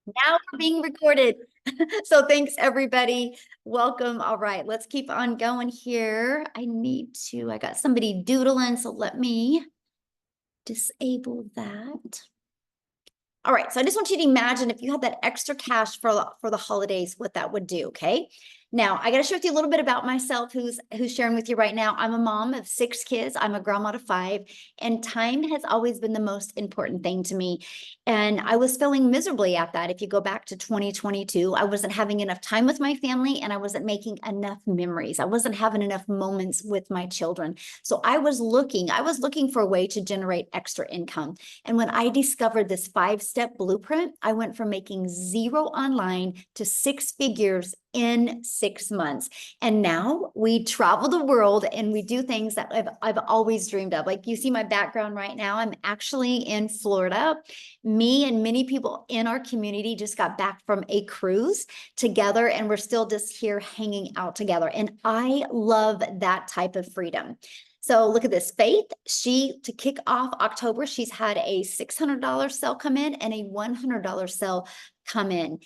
Now we're being recorded. So thanks everybody. Welcome. All right, let's keep on going here. I got somebody doodling, so let me disable that. All right, so I just want you to imagine if you had that extra cash for the holidays, what that would do, okay? Now, I got to share with you a little bit about myself, who's sharing with you right now. I'm a mom of 6 kids. I'm a grandma to 5, and time has always been the most important thing to me. And I was feeling miserably at that. If you go back to 2022, I wasn't having enough time with my family and I wasn't making enough memories. I wasn't having enough moments with my children. So I was looking for a way to generate extra income. And when I discovered this 5-step blueprint, I went from making 0 online to 6 figures in 6 months. And now we travel the world and we do things that I've always dreamed of. Like you see my background right now, I'm actually in Florida. Me and many people in our community just got back from a cruise together and we're still just here hanging out together. And I love that type of freedom. So look at this, Faith, to kick off October, she's had a $600 sale come in and a $100 sale come in.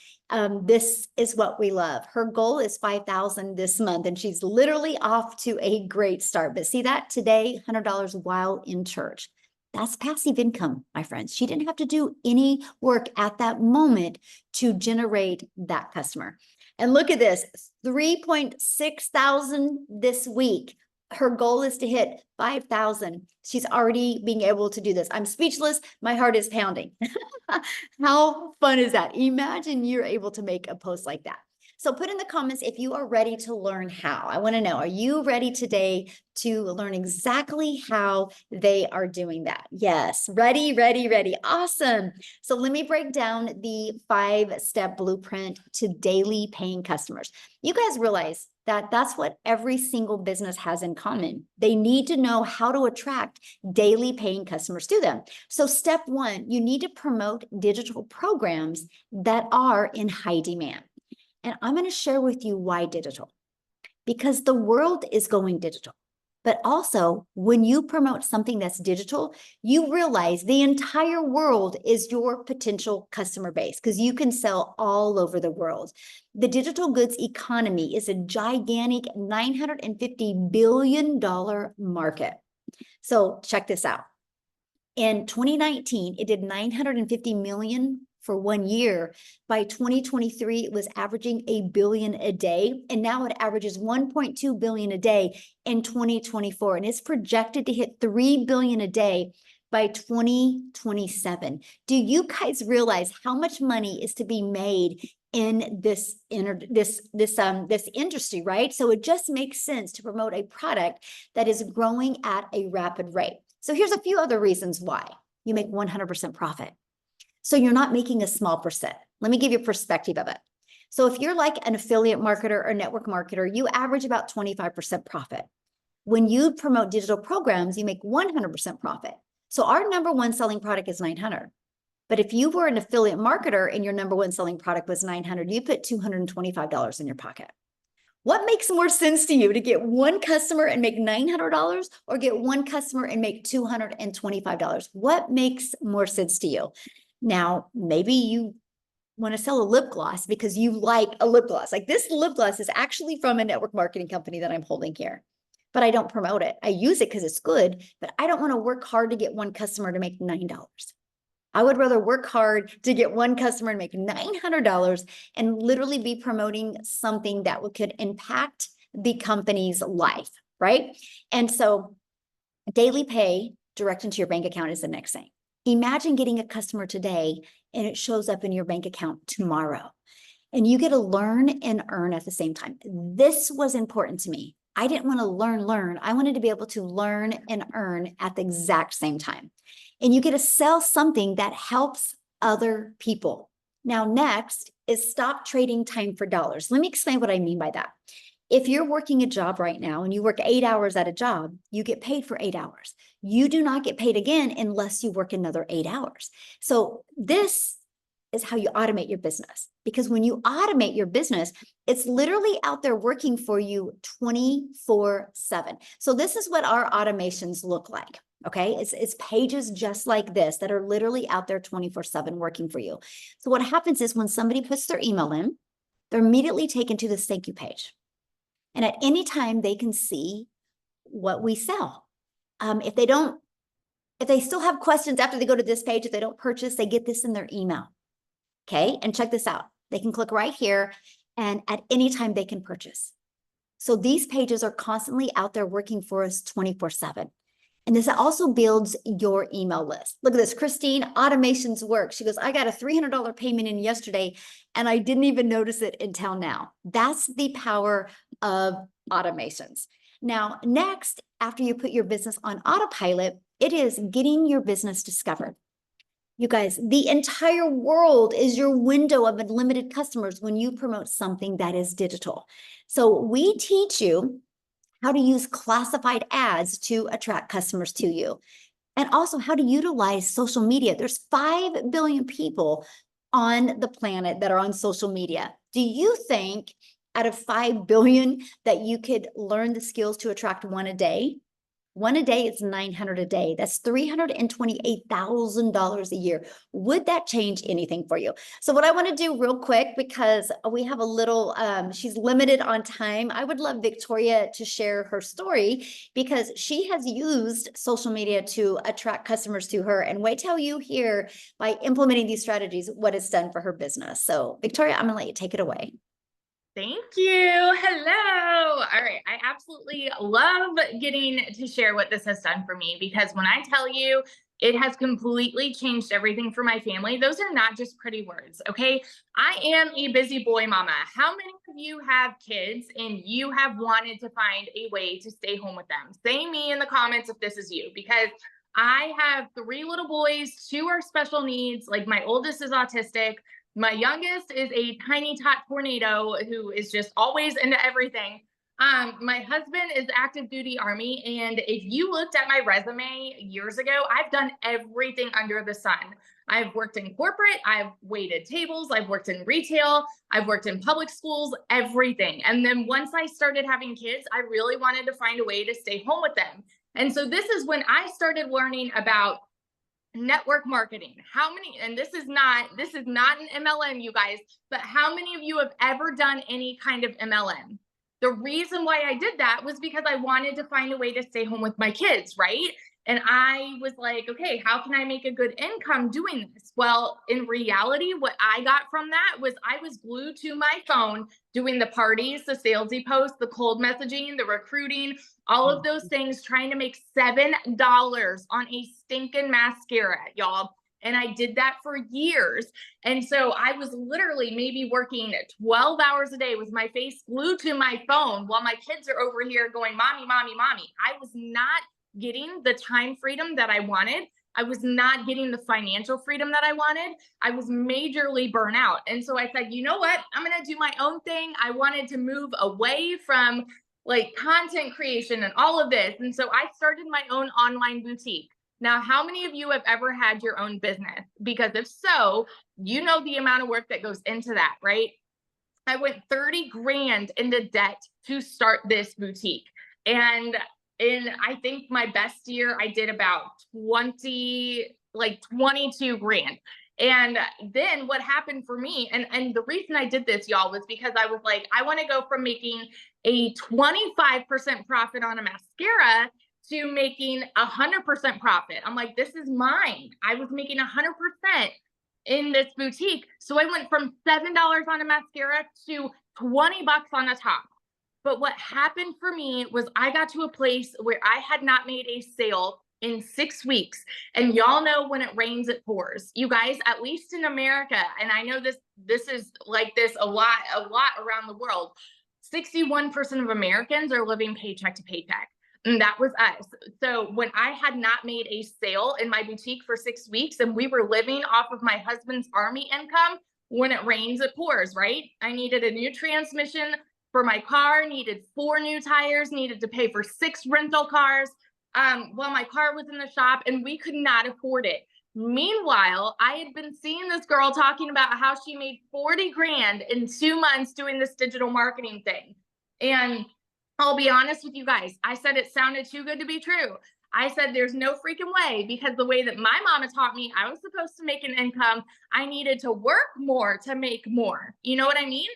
This is what we love. Her goal is 5,000 this month, and she's literally off to a great start. But see that today, $100 while in church. That's passive income, my friends. She didn't have to do any work at that moment to generate that customer. And look at this, 3.6 thousand this week. Her goal is to hit 5,000. She's already being able to do this. I'm speechless. My heart is pounding. How fun is that? Imagine you're able to make a post like that. So put in the comments if you are ready to learn how. I want to know, are you ready today to learn exactly how they are doing that? Yes, ready, ready, ready. Awesome. So let me break down the 5-step blueprint to daily paying customers. You guys realize that that's what every single business has in common. They need to know how to attract daily paying customers to them. So step 1, you need to promote digital programs that are in high demand. And I'm going to share with you why digital, because the world is going digital. But also, when you promote something that's digital, you realize the entire world is your potential customer base because you can sell all over the world. The digital goods economy is a gigantic $950 billion market. So check this out. In 2019, it did 950 million for 1 year. By 2023, it was averaging $1 billion a day. And now it averages 1.2 billion a day in 2024. And it's projected to hit 3 billion a day by 2027. Do you guys realize how much money is to be made in this industry, right? So it just makes sense to promote a product that is growing at a rapid rate. So here's a few other reasons why you make 100% profit. So you're not making a small percent. Let me give you a perspective of it. So if you're like an affiliate marketer or network marketer, you average about 25% profit. When you promote digital programs, you make 100% profit. So our number 1 selling product is 900. But if you were an affiliate marketer and your number 1 selling product was 900, you put $225 in your pocket. What makes more sense to you, to get 1 customer and make $900 or get 1 customer and make $225? What makes more sense to you? Now, maybe you want to sell a lip gloss because you like a lip gloss. Like this lip gloss is actually from a network marketing company that I'm holding here, but I don't promote it. I use it because it's good, but I don't want to work hard to get 1 customer to make $9. I would rather work hard to get 1 customer and make $900 and literally be promoting something that could impact the company's life, right? And so daily pay direct into your bank account is the next thing. Imagine getting a customer today and it shows up in your bank account tomorrow. And you get to learn and earn at the same time. This was important to me. I didn't want to learn. I wanted to be able to learn and earn at the exact same time. And you get to sell something that helps other people. Now, next is stop trading time for dollars. Let me explain what I mean by that. If you're working a job right now and you work 8 hours at a job, you get paid for 8 hours. You do not get paid again unless you work another 8 hours. So this is how you automate your business. Because when you automate your business, it's literally out there working for you 24/7. So this is what our automations look like. Okay, it's pages just like this that are literally out there 24/7 working for you. So what happens is when somebody puts their email in, they're immediately taken to this thank you page. And at any time they can see what we sell. If they still have questions after they go to this page, if they don't purchase, they get this in their email. Okay, and check this out. They can click right here and at any time they can purchase. So these pages are constantly out there working for us 24/7. And this also builds your email list. Look at this, Christine, automations work. She goes, I got a $300 payment in yesterday and I didn't even notice it until now. That's the power of automations. Now, next, after you put your business on autopilot, it is getting your business discovered. You guys, the entire world is your window of unlimited customers when you promote something that is digital. So we teach you how to use classified ads to attract customers to you, and also how to utilize social media. There's 5 billion people on the planet that are on social media. Do you think out of 5 billion that you could learn the skills to attract one a day? One a day is 900 a day. That's $328,000 a year. Would that change anything for you? So what I want to do real quick, because we have a little, she's limited on time. I would love Victoria to share her story because she has used social media to attract customers to her. And wait till you hear by implementing these strategies, what it's done for her business. So Victoria, I'm gonna let you take it away. Thank you. Hello. All right. I absolutely love getting to share what this has done for me because when I tell you it has completely changed everything for my family, those are not just pretty words. Okay. I am a busy boy mama. How many of you have kids and you have wanted to find a way to stay home with them? Say me in the comments if this is you, because I have 3 little boys, 2 are special needs. Like my oldest is autistic. My youngest is a tiny tot tornado who is just always into everything. My husband is active duty Army. And if you looked at my resume years ago, I've done everything under the sun. I've worked in corporate, I've waited tables, I've worked in retail, I've worked in public schools, everything. And then once I started having kids, I really wanted to find a way to stay home with them. And so this is when I started learning about network marketing. How many, and this is not an MLM, you guys, but how many of you have ever done any kind of MLM? The reason why I did that was because I wanted to find a way to stay home with my kids, right? And I was like, okay, how can I make a good income doing this? Well, in reality, what I got from that was I was glued to my phone doing the parties, the salesy posts, the cold messaging, the recruiting, all of those things, trying to make $7 on a stinking mascara, y'all. And I did that for years. And so I was literally maybe working 12 hours a day with my face glued to my phone while my kids are over here going, mommy, mommy, mommy. I was not getting the time freedom that I wanted. I was not getting the financial freedom that I wanted. I was majorly burnt out. And so I said, you know what? I'm going to do my own thing. I wanted to move away from like content creation and all of this. And so I started my own online boutique. Now, how many of you have ever had your own business? Because if so, you know the amount of work that goes into that, right? I went 30 grand into debt to start this boutique. And in I think my best year, I did about 22 grand. And then what happened for me, and the reason I did this, y'all, was because I was like, I want to go from making a 25% profit on a mascara to making 100% profit. I'm like, this is mine. I was making 100% in this boutique. So I went from $7 on a mascara to 20 bucks on a top. But what happened for me was I got to a place where I had not made a sale in 6 weeks. And y'all know when it rains, it pours. You guys, at least in America, and I know this is like this a lot around the world. 61% of Americans are living paycheck to paycheck. And that was us. So when I had not made a sale in my boutique for 6 weeks and we were living off of my husband's Army income, when it rains, it pours, right? I needed a new transmission for my car, needed 4 new tires, needed to pay for 6 rental cars while my car was in the shop, and we could not afford it. Meanwhile, I had been seeing this girl talking about how she made 40 grand in 2 months doing this digital marketing thing. And I'll be honest with you guys, I said it sounded too good to be true. I said, there's no freaking way, because the way that my mama taught me, I was supposed to make an income. I needed to work more to make more. You know what I mean?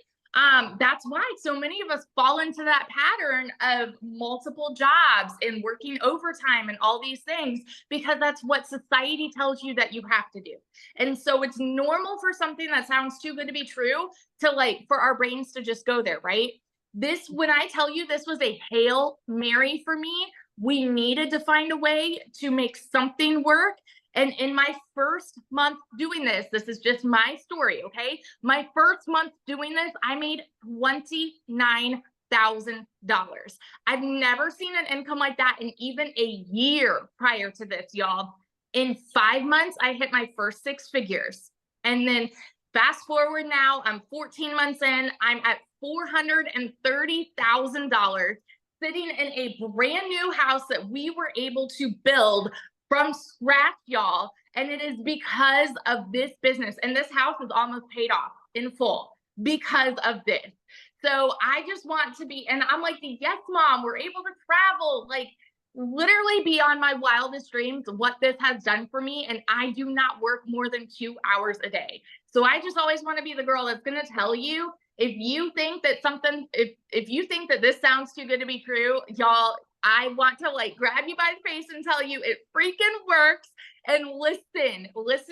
That's why so many of us fall into that pattern of multiple jobs and working overtime and all these things, because that's what society tells you that you have to do. And so it's normal for something that sounds too good to be true to, like, for our brains to just go there, right? This, when I tell you this was a Hail Mary for me, we needed to find a way to make something work. And in my first month doing this, this is just my story, okay? My first month doing this, I made $29,000. I've never seen an income like that in even a year prior to this, y'all. In 5 months, I hit my first six figures. And then fast forward now, I'm 14 months in, I'm at $430,000, sitting in a brand new house that we were able to build from scratch, y'all. And it is because of this business. And this house is almost paid off in full because of this. So I just want to be, and I'm like, yes, mom, we're able to travel, like literally beyond my wildest dreams, what this has done for me. And I do not work more than 2 hours a day. So I just always want to be the girl that's going to tell you, if you think that something, if you think that this sounds too good to be true, y'all, I want to like grab you by the face and tell you it freaking works. And listen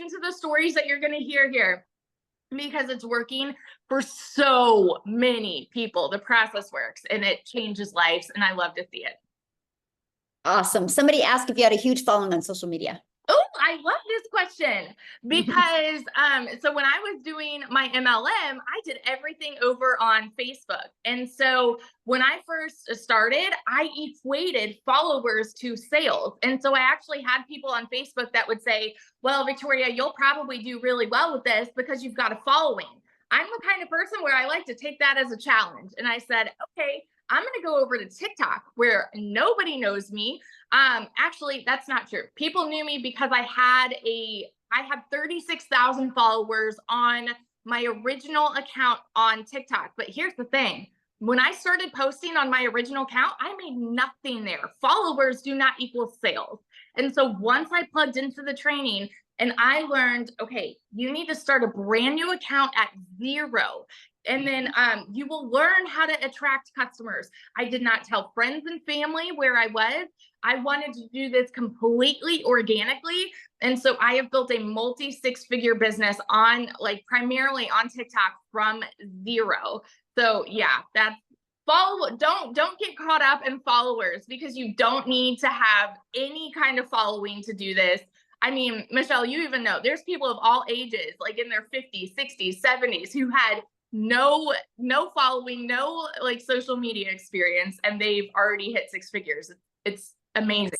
to the stories that you're going to hear here, because it's working for so many people. The process works and it changes lives. And I love to see it. Awesome. Somebody asked if you had a huge following on social media. Oh, I love this question, because so when I was doing my MLM, I did everything over on Facebook. And so when I first started, I equated followers to sales. And so I actually had people on Facebook that would say, well, Victoria, you'll probably do really well with this because you've got a following. I'm the kind of person where I like to take that as a challenge. And I said, okay, I'm going to go over to TikTok where nobody knows me. Actually, that's not true. People knew me because I had 36,000 followers on my original account on TikTok. But here's the thing. When I started posting on my original account, I made nothing there. Followers do not equal sales. And so once I plugged into the training and I learned, okay, you need to start a brand new account at zero. And then you will learn how to attract customers. I did not tell friends and family where I was. I wanted to do this completely organically. And so I have built a multi six-figure business on, like, primarily on TikTok from zero. So yeah, that's don't get caught up in followers, because you don't need to have any kind of following to do this. I mean, Michelle, you even know there's people of all ages, like in their 50s, 60s, 70s, who had no following, no like social media experience, and they've already hit six figures. It's amazing.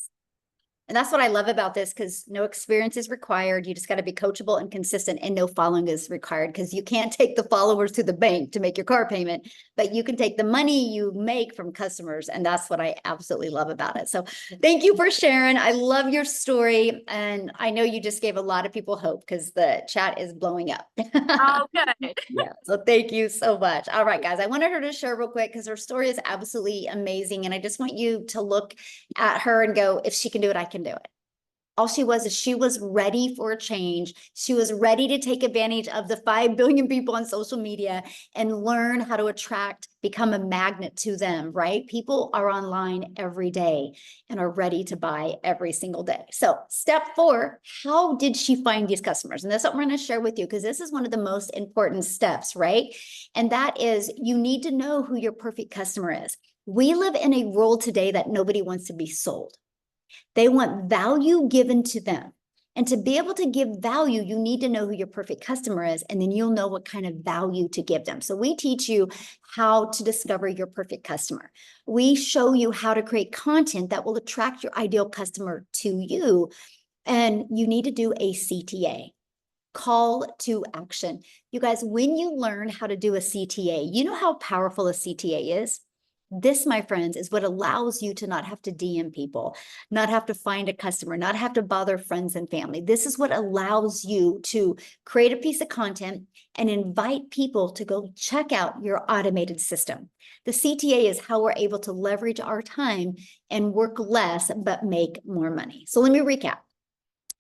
And that's what I love about this, because no experience is required. You just got to be coachable and consistent, and no following is required, because you can't take the followers to the bank to make your car payment, but you can take the money you make from customers. And that's what I absolutely love about it. So thank you for sharing. I love your story. And I know you just gave a lot of people hope, because the chat is blowing up. Oh, good. Yeah. So thank you so much. All right, guys, I wanted her to share real quick, because her story is absolutely amazing. And I just want you to look at her and go, if she can do it, I can do it. All she was is she was ready for a change. She was ready to take advantage of the 5 billion people on social media and learn how to attract, become a magnet to them, right? People are online every day and are ready to buy every single day. So step 4, how did she find these customers? And that's what we're going to share with you, because this is one of the most important steps, right? And that is, you need to know who your perfect customer is. We live in a world today that nobody wants to be sold. They want value given to them. And to be able to give value, you need to know who your perfect customer is, and then you'll know what kind of value to give them. So we teach you how to discover your perfect customer. We show you how to create content that will attract your ideal customer to you. And you need to do a CTA, call to action. You guys, when you learn how to do a CTA, you know how powerful a CTA is? This, my friends, is what allows you to not have to DM people, not have to find a customer, not have to bother friends and family. This is what allows you to create a piece of content and invite people to go check out your automated system. The CTA is how we're able to leverage our time and work less, but make more money. So let me recap.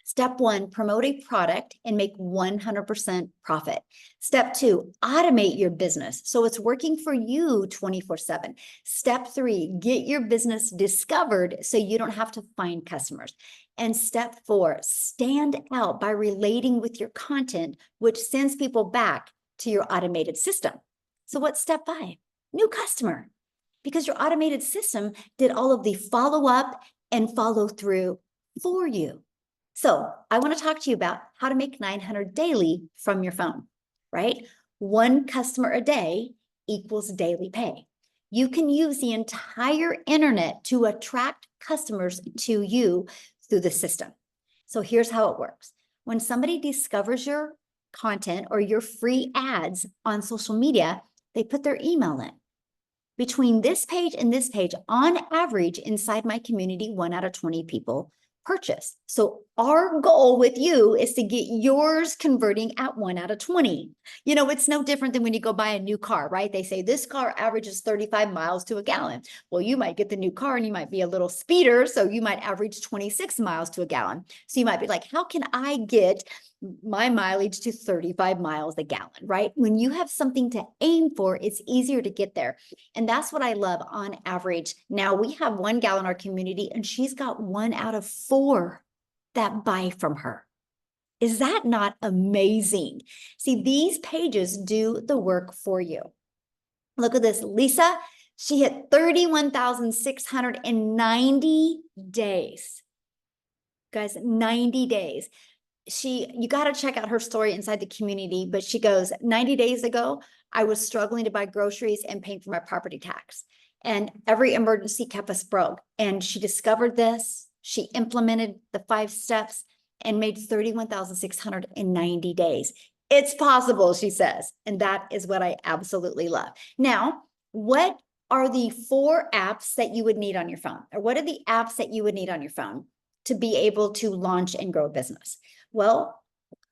Step 1, promote a product and make 100% profit. Step 2, automate your business so it's working for you 24/7. Step 3, get your business discovered so you don't have to find customers. And step 4, stand out by relating with your content, which sends people back to your automated system. So what's step 5? New customer. Because your automated system did all of the follow-up and follow through for you. So I want to talk to you about how to make 900 daily from your phone, right? One customer a day equals daily pay. You can use the entire internet to attract customers to you through the system. So here's how it works. When somebody discovers your content or your free ads on social media, they put their email in. Between this page and this page, on average, inside my community, 1 out of 20 people purchase. So our goal with you is to get yours converting at 1 out of 20. You know, it's no different than when you go buy a new car, right? They say this car averages 35 miles to a gallon. Well, you might get the new car and you might be a little speeder, so you might average 26 miles to a gallon. So you might be like, how can I get my mileage to 35 miles a gallon, right? When you have something to aim for, it's easier to get there. And that's what I love on average. Now we have 1 gal in our community and she's got 1 out of 4 that buy from her. Is that not amazing? See, these pages do the work for you. Look at this, Lisa, she hit 31,690 days. Guys, 90 days. You got to check out her story inside the community, but she goes, 90 days ago, I was struggling to buy groceries and paying for my property tax. And every emergency kept us broke. And she discovered this. She implemented the 5 steps and made 31,690 days. It's possible, she says. And that is what I absolutely love. Now, what are the 4 apps that you would need on your phone? Or what are the apps that you would need on your phone to be able to launch and grow a business? Well,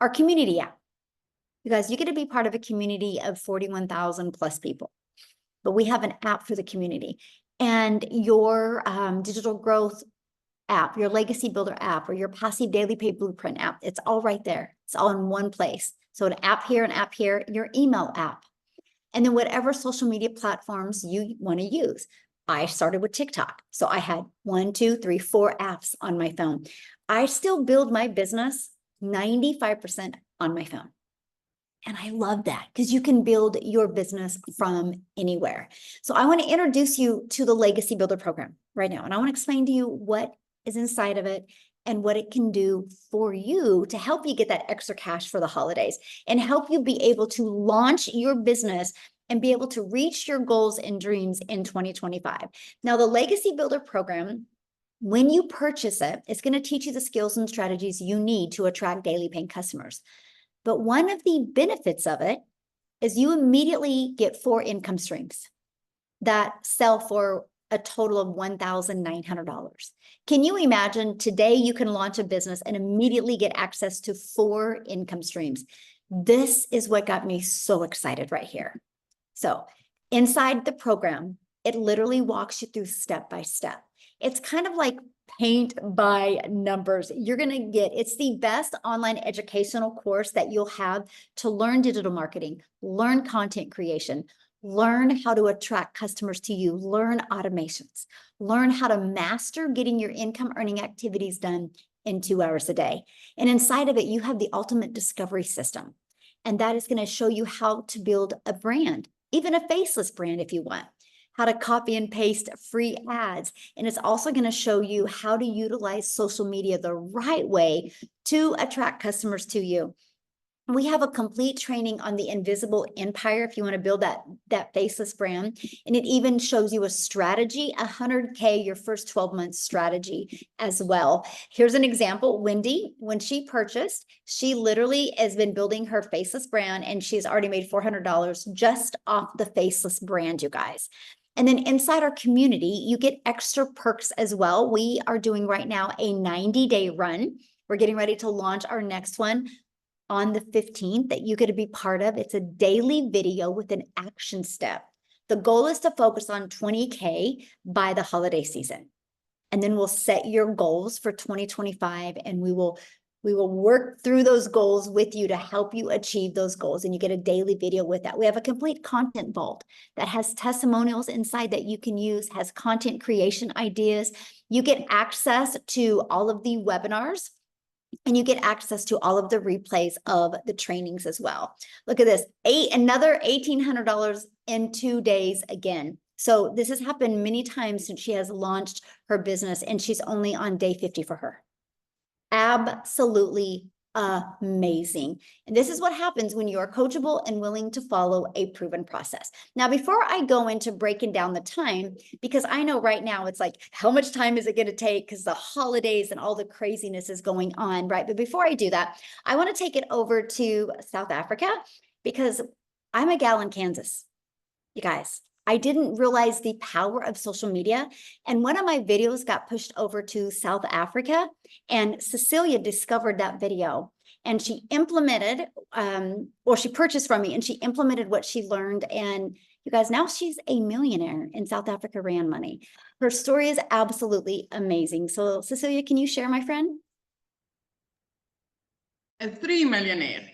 our community app. You guys, you get to be part of a community of 41,000 plus people, but we have an app for the community. And your digital growth app, your legacy builder app, or your passive daily pay blueprint app, it's all right there. It's all in one place. So an app here, your email app, and then whatever social media platforms you want to use. I started with TikTok. So I had 1, 2, 3, 4 apps on my phone. I still build my business 95% on my phone. And I love that because you can build your business from anywhere. So I want to introduce you to the Legacy Builder program right now. And I want to explain to you what is inside of it and what it can do for you to help you get that extra cash for the holidays and help you be able to launch your business and be able to reach your goals and dreams in 2025. Now, the Legacy Builder program, when you purchase it, it's going to teach you the skills and strategies you need to attract daily paying customers. But one of the benefits of it is you immediately get 4 income streams that sell for a total of $1,900. Can you imagine today you can launch a business and immediately get access to 4 income streams? This is what got me so excited right here. So inside the program, it literally walks you through step by step. It's kind of like paint by numbers. You're going to get, it's the best online educational course that you'll have to learn digital marketing, learn content creation, learn how to attract customers to you, learn automations, learn how to master getting your income earning activities done in 2 hours a day. And inside of it, you have the ultimate discovery system. And that is going to show you how to build a brand, even a faceless brand if you want, how to copy and paste free ads. And it's also going to show you how to utilize social media the right way to attract customers to you. We have a complete training on the invisible empire if you want to build that faceless brand. And it even shows you a strategy, 100K, your first 12 months strategy as well. Here's an example. Wendy, when she purchased, she literally has been building her faceless brand and she's already made $400 just off the faceless brand, you guys. And then inside our community, you get extra perks as well. We are doing right now a 90-day run. We're getting ready to launch our next one on the 15th that you get to be part of. It's a daily video with an action step. The goal is to focus on 20K by the holiday season. And then we'll set your goals for 2025, and we will work through those goals with you to help you achieve those goals. And you get a daily video with that. We have a complete content vault that has testimonials inside that you can use, has content creation ideas. You get access to all of the webinars, and you get access to all of the replays of the trainings as well. Look at this, another $1,800 in 2 days again. So this has happened many times since she has launched her business, and she's only on day 50 for her. Absolutely amazing. And this is what happens when you are coachable and willing to follow a proven process. Now, before I go into breaking down the time, because I know right now it's like, how much time is it going to take? Because the holidays and all the craziness is going on, right? But before I do that, I want to take it over to South Africa, because I'm a gal in Kansas, you guys. I didn't realize the power of social media. And one of my videos got pushed over to South Africa, and Cecilia discovered that video, and she implemented, or she purchased from me, and she implemented what she learned. And you guys, now she's a millionaire in South Africa Rand money. Her story is absolutely amazing. So Cecilia, can you share, my friend? A 3 millionaire.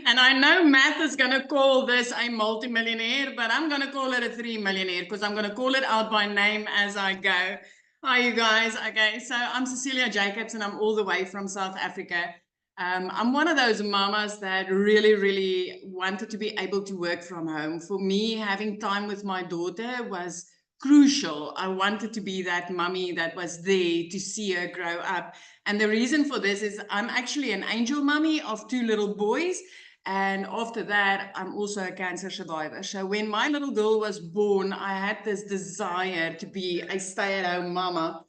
And I know math is going to call this a multimillionaire, but I'm going to call it a 3 millionaire because I'm going to call it out by name as I go. Hi, you guys. Okay, so I'm Cecilia Jacobs, and I'm all the way from South Africa. I'm one of those mamas that really wanted to be able to work from home. For me, having time with my daughter was crucial. I wanted to be that mummy that was there to see her grow up. And the reason for this is I'm actually an angel mummy of 2 little boys. And after that, I'm also a cancer survivor. So when my little girl was born, I had this desire to be a stay-at-home mama.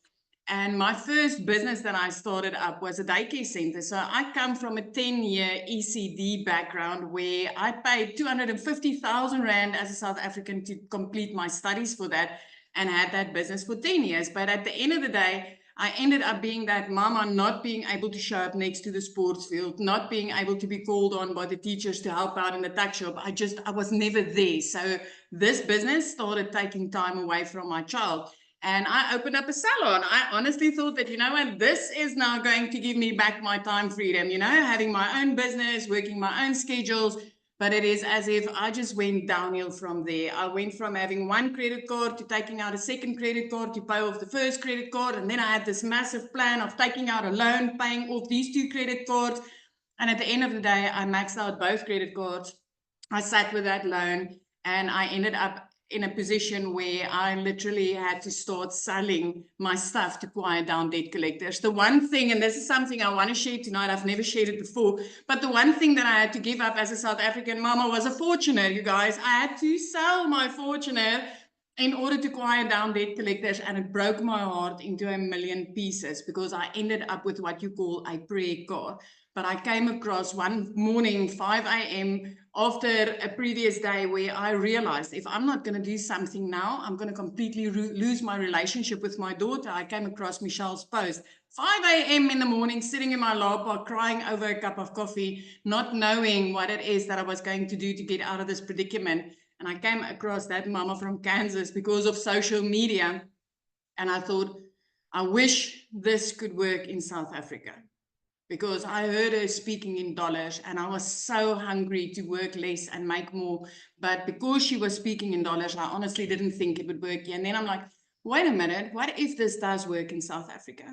And my first business that I started up was a daycare center. So I come from a 10-year ECD background where I paid 250,000 Rand as a South African to complete my studies for that, and had that business for 10 years. But at the end of the day, I ended up being that mama, not being able to show up next to the sports field, not being able to be called on by the teachers to help out in the tuck shop. I was never there. So this business started taking time away from my child. And I opened up a salon. I honestly thought that, you know what, this is now going to give me back my time freedom, you know, having my own business, working my own schedules. But it is as if I just went downhill from there. I went from having one credit card to taking out a second credit card to pay off the first credit card. And then I had this massive plan of taking out a loan, paying off these 2 credit cards. And at the end of the day, I maxed out both credit cards. I sat with that loan, and I ended up in a position where I literally had to start selling my stuff to quiet down debt collectors. The one thing, and this is something I want to share tonight, I've never shared it before, but the one thing that I had to give up as a South African mama was a Fortuner, you guys. I had to sell my Fortuner in order to quiet down debt collectors, and it broke my heart into a million pieces because I ended up with what you call a prayer car. But I came across one morning, 5 a.m., after a previous day where I realized if I'm not going to do something now, I'm going to completely lose my relationship with my daughter. I came across Michelle's post, 5 a.m. in the morning, sitting in my lap bar, crying over a cup of coffee, not knowing what it is that I was going to do to get out of this predicament. And I came across that mama from Kansas because of social media. And I thought, I wish this could work in South Africa, because I heard her speaking in dollars, and I was so hungry to work less and make more. But because she was speaking in dollars, I honestly didn't think it would work here. And then I'm like, wait a minute, what if this does work in South Africa?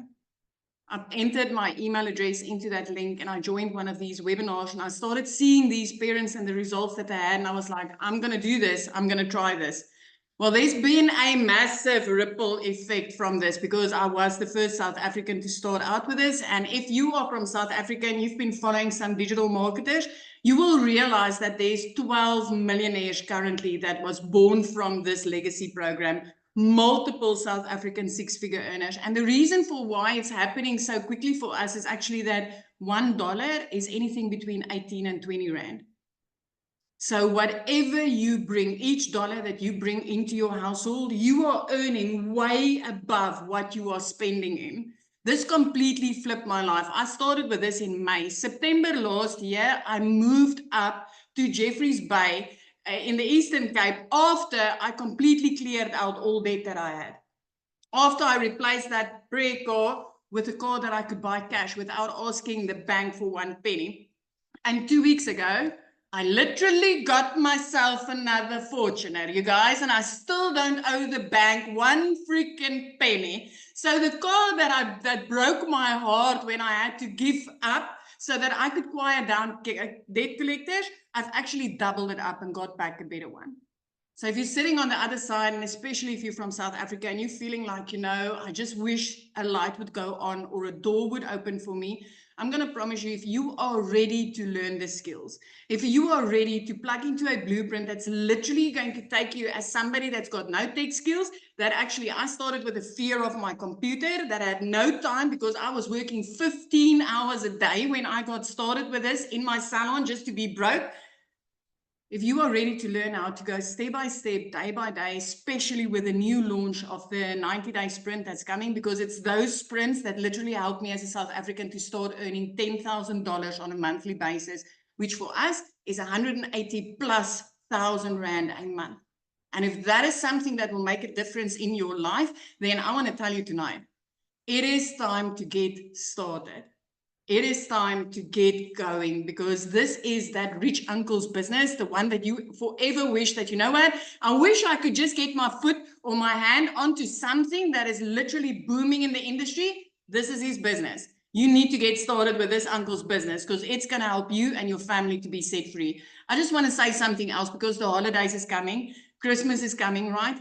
I entered my email address into that link, and I joined one of these webinars, and I started seeing these parents and the results that they had. And I was like, I'm going to do this. I'm going to try this. Well, there's been a massive ripple effect from this because I was the first South African to start out with this. And if you are from South Africa and you've been following some digital marketers, you will realize that there's 12 millionaires currently that was born from this legacy program, multiple South African 6-figure earners. And the reason for why it's happening so quickly for us is actually that $1 is anything between 18 and 20 Rand. So whatever you bring, each dollar that you bring into your household, you are earning way above what you are spending in. This completely flipped my life. I started with this in May. September last year, I moved up to Jeffreys Bay in the Eastern Cape after I completely cleared out all debt that I had. After I replaced that prayer car with a car that I could buy cash without asking the bank for 1 penny. And 2 weeks ago, I literally got myself another Fortuner, you guys, and I still don't owe the bank 1 freaking penny. So the car that broke my heart when I had to give up so that I could quiet down debt collectors, I've actually doubled it up and got back a better one. So if you're sitting on the other side, and especially if you're from South Africa and you're feeling like, I just wish a light would go on or a door would open for me, I'm going to promise you, if you are ready to learn the skills, if you are ready to plug into a blueprint that's literally going to take you as somebody that's got no tech skills, that actually I started with a fear of my computer, that I had no time because I was working 15 hours a day when I got started with this in my salon just to be broke. If you are ready to learn how to go step by step, day by day, especially with the new launch of the 90-day sprint that's coming, because it's those sprints that literally helped me as a South African to start earning $10,000 on a monthly basis, which for us is 180 plus thousand rand a month. And if that is something that will make a difference in your life, then I want to tell you tonight, it is time to get started. It is time to get going, because this is that rich uncle's business, the one that you forever wish that, what, I wish I could just get my foot or my hand onto something that is literally booming in the industry. This is his business. You need to get started with this uncle's business because it's going to help you and your family to be set free. I just want to say something else because the holidays is coming. Christmas is coming, right?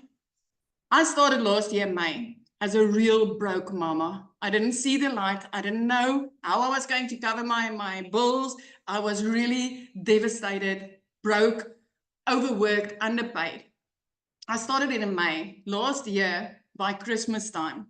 I started last year, May, as a real broke mama. I didn't see the light. I didn't know how I was going to cover my bills. I was really devastated, broke, overworked, underpaid. I started in May last year. By Christmas time,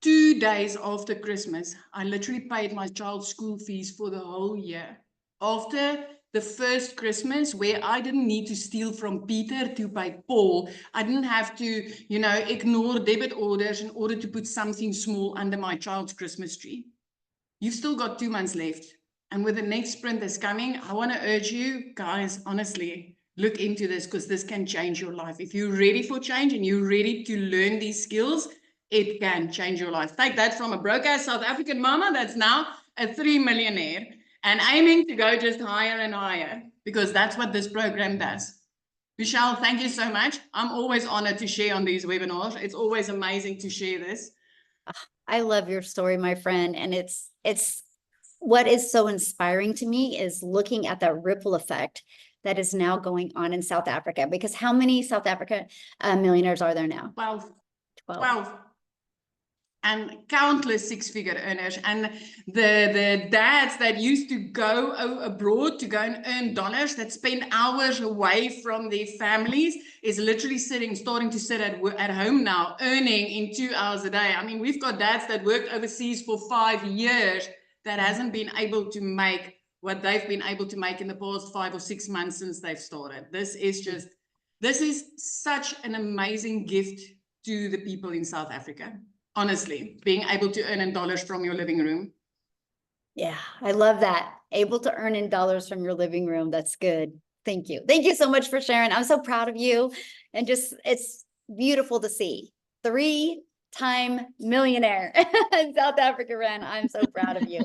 2 days after Christmas, I literally paid my child's school fees for the whole year. After the first Christmas, where I didn't need to steal from Peter to pay Paul, I didn't have to, ignore debit orders in order to put something small under my child's Christmas tree. You've still got 2 months left. And with the next sprint that's coming, I want to urge you guys, honestly, look into this because this can change your life. If you're ready for change and you're ready to learn these skills, it can change your life. Take that from a broke-ass South African mama that's now a 3 millionaire and aiming to go just higher and higher, because that's what this program does. Michelle, thank you so much. I'm always honored to share on these webinars. It's always amazing to share this. I love your story, my friend. And it's what is so inspiring to me is looking at that ripple effect that is now going on in South Africa, because how many South Africa millionaires are there now? 12. And countless six-figure earners. And the dads that used to go abroad to go and earn dollars, that spend hours away from their families, is literally starting to sit at home now, earning in 2 hours a day. I mean, we've got dads that worked overseas for 5 years that hasn't been able to make what they've been able to make in the past 5 or 6 months since they've started. This is such an amazing gift to the people in South Africa. Honestly, being able to earn in dollars from your living room. Yeah, I love that. Able to earn in dollars from your living room. That's good. Thank you. Thank you so much for sharing. I'm so proud of you. And it's beautiful to see. 3-time millionaire in South Africa, Ren. I'm so proud of you.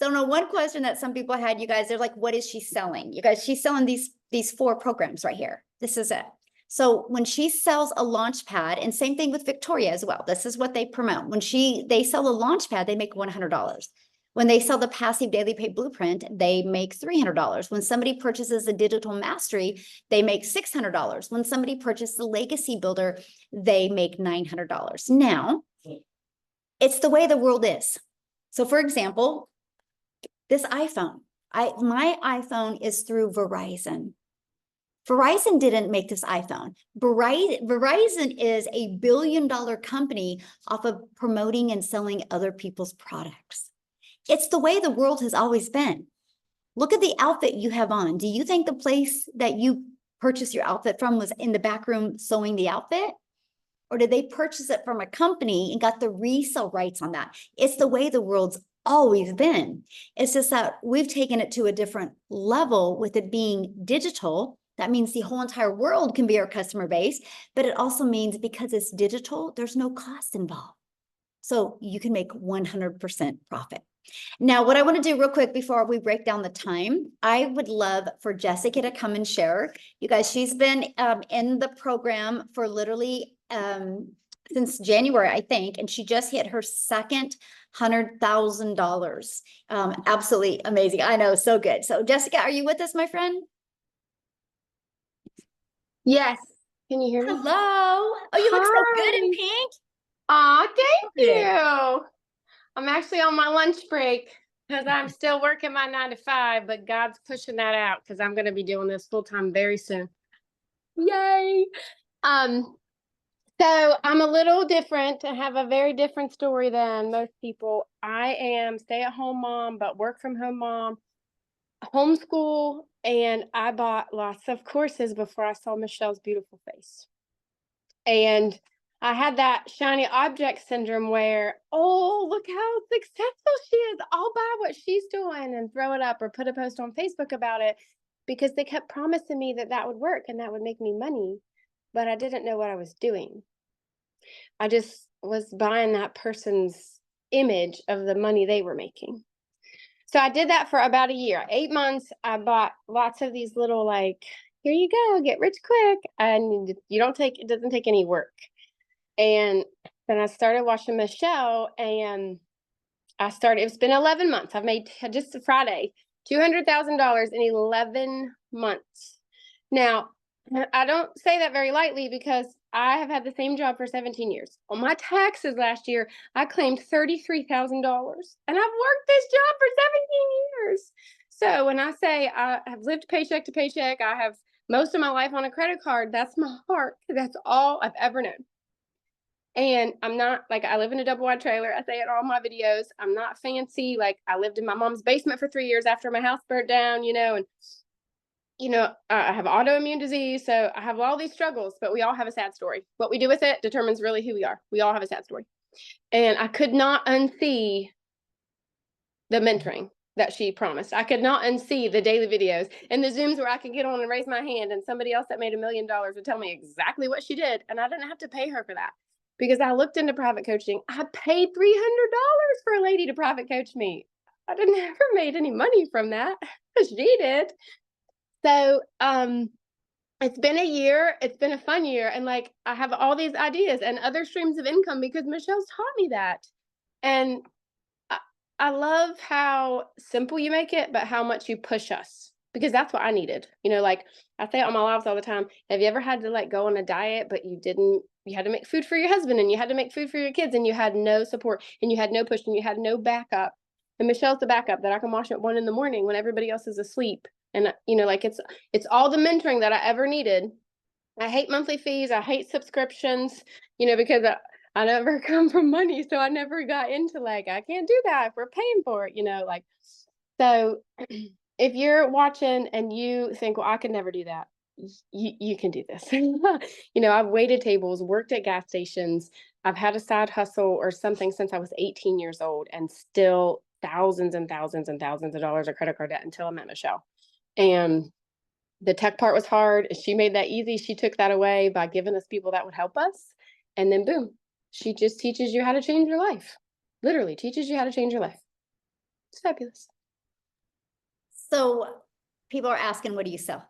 So no, one question that some people had, you guys, they're like, what is she selling? You guys, she's selling these 4 programs right here. This is it. So when she sells a launch pad, and same thing with Victoria as well, this is what they promote. When they sell a launch pad, they make $100. When they sell the passive daily pay blueprint, they make $300. When somebody purchases the digital mastery, they make $600. When somebody purchases the legacy builder, they make $900. Now, it's the way the world is. So for example, this iPhone, my iPhone is through Verizon. Verizon didn't make this iPhone. Verizon is a $1 billion company off of promoting and selling other people's products. It's the way the world has always been. Look at the outfit you have on. Do you think the place that you purchased your outfit from was in the back room sewing the outfit? Or did they purchase it from a company and got the resale rights on that? It's the way the world's always been. It's just that we've taken it to a different level with it being digital. That means the whole entire world can be our customer base, but it also means because it's digital, there's no cost involved. So you can make 100% profit. Now, what I want to do real quick before we break down the time, I would love for Jessica to come and share. You guys, she's been in the program for literally since January, I think, and she just hit her second $100,000. Absolutely amazing. I know, so good. So Jessica, are you with us, my friend? Yes. Can you hear me? Hello. Oh, you look so good in Hi. pink. Aw, thank you. you. I'm actually on my lunch break because I'm still working my 9 to 5, but God's pushing that out because I'm going to be doing this full time very soon. Yay. So I'm a little different. I have a very different story than most people. I am stay-at-home mom, but work from home mom, homeschool, and I bought lots of courses before I saw Michelle's beautiful face. And I had that shiny object syndrome where, oh, look how successful she is. I'll buy what she's doing and throw it up or put a post on Facebook about it, because they kept promising me that that would work and that would make me money, but I didn't know what I was doing. I just was buying that person's image of the money they were making. So I did that for about a year, 8 months. I bought lots of these little, like, here you go, get rich quick. And it doesn't take any work. And then I started watching Michelle, and it's been 11 months. I've made just Friday, $200,000 in 11 months. Now, I don't say that very lightly because I have had the same job for 17 years. On my taxes last year, I claimed $33,000, and I've worked this job for 17 years. So when I say I have lived paycheck to paycheck, I have most of my life on a credit card, that's my heart. That's all I've ever known. And I'm not, like, I live in a double wide trailer. I say it in all my videos. I'm not fancy. Like, I lived in my mom's basement for 3 years after my house burnt down, and I have autoimmune disease. So I have all these struggles, but we all have a sad story. What we do with it determines really who we are. We all have a sad story. And I could not unsee the mentoring that she promised. I could not unsee the daily videos and the Zooms where I could get on and raise my hand, and somebody else that made $1 million would tell me exactly what she did. And I didn't have to pay her for that, because I looked into private coaching. I paid $300 for a lady to private coach me. I didn't ever made any money from that. She did. So it's been a year. It's been a fun year. And like, I have all these ideas and other streams of income because Michelle's taught me that. And I love how simple you make it, but how much you push us, because that's what I needed. Like I say it on my lives all the time. Have you ever had to like go on a diet, but you had to make food for your husband, and you had to make food for your kids, and you had no support, and you had no push, and you had no backup? And Michelle's the backup that I can watch at 1 a.m. when everybody else is asleep. And like it's all the mentoring that I ever needed. I hate monthly fees. I hate subscriptions, because I never come from money. So I never got into like, I can't do that if we're paying for it, like. So if you're watching and you think, well, I could never do that, you can do this. I've waited tables, worked at gas stations. I've had a side hustle or something since I was 18 years old, and still thousands and thousands and thousands of dollars of credit card debt until I met Michelle. And the tech part was hard. She made that easy. She took that away by giving us people that would help us. And then boom, she just teaches you how to change your life. Literally teaches you how to change your life. It's fabulous. So people are asking, what do you sell?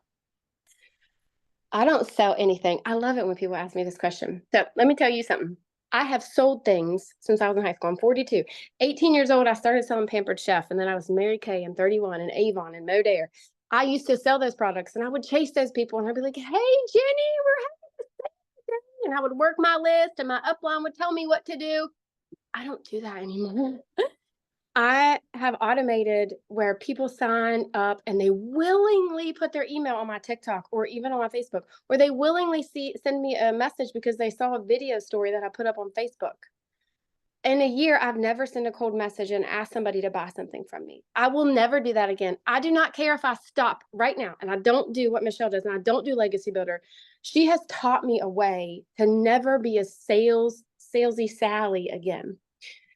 I don't sell anything. I love it when people ask me this question. So let me tell you something. I have sold things since I was in high school. I'm 42. 18 years old, I started selling Pampered Chef. And then I was Mary Kay and 31 and Avon and Modere. I used to sell those products, and I would chase those people, and I'd be like, hey, Jenny, we're having this thing today. And I would work my list, and my upline would tell me what to do. I don't do that anymore. I have automated where people sign up and they willingly put their email on my TikTok or even on my Facebook, or they willingly send me a message because they saw a video story that I put up on Facebook. in a year, I've never sent a cold message and asked somebody to buy something from me. I will never do that again. I do not care if I stop right now and I don't do what Michelle does and I don't do Legacy Builder. She has taught me a way to never be a salesy Sally again.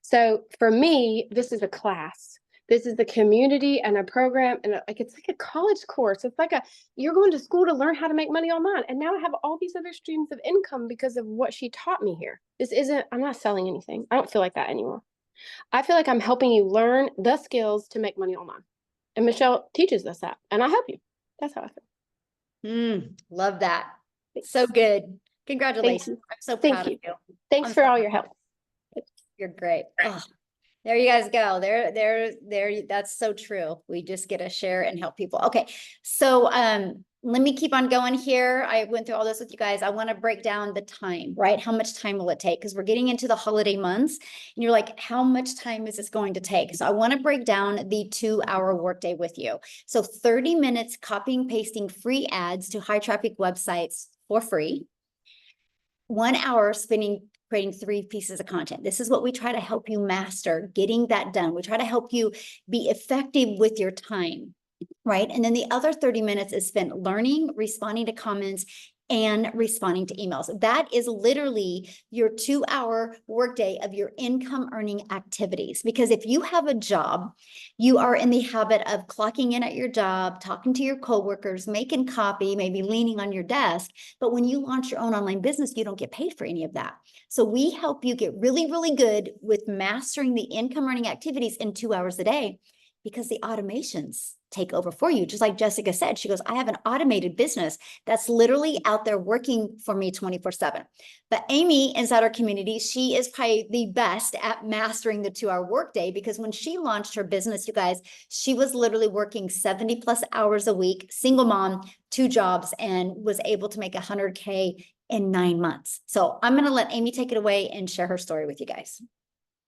So for me, this is a class. This is the community and a program, and it's like a college course. It's like you're going to school to learn how to make money online. And now I have all these other streams of income because of what she taught me here. I'm not selling anything. I don't feel like that anymore. I feel like I'm helping you learn the skills to make money online. And Michelle teaches us that, and I help you. That's how I feel. Love that. So good. Congratulations. I'm so proud of you. Thanks for all your help. You're great. Oh, there you guys go. There. That's so true. We just get to share and help people. Okay. So, let me keep on going here. I went through all this with you guys. I want to break down the time, right? How much time will it take? Because we're getting into the holiday months and you're like, how much time is this going to take? So I want to break down the 2-hour workday with you. So 30 minutes copying, pasting free ads to high traffic websites for free. 1 hour spending creating 3 pieces of content. This is what we try to help you master, getting that done. We try to help you be effective with your time, right? And then the other 30 minutes is spent learning, responding to comments, and responding to emails. That is literally your 2-hour workday of your income earning activities. Because if you have a job, you are in the habit of clocking in at your job, talking to your coworkers, making copy, maybe leaning on your desk. But when you launch your own online business, you don't get paid for any of that. So we help you get really, really good with mastering the income earning activities in 2 hours a day, because the automations take over for you. Just like Jessica said, she goes, I have an automated business that's literally out there working for me 24/7. But Amy inside our community, she is probably the best at mastering the 2-hour workday, because when she launched her business, you guys, she was literally working 70 plus hours a week, single mom, 2 jobs, and was able to make 100K in 9 months. So I'm going to let Amy take it away and share her story with you guys.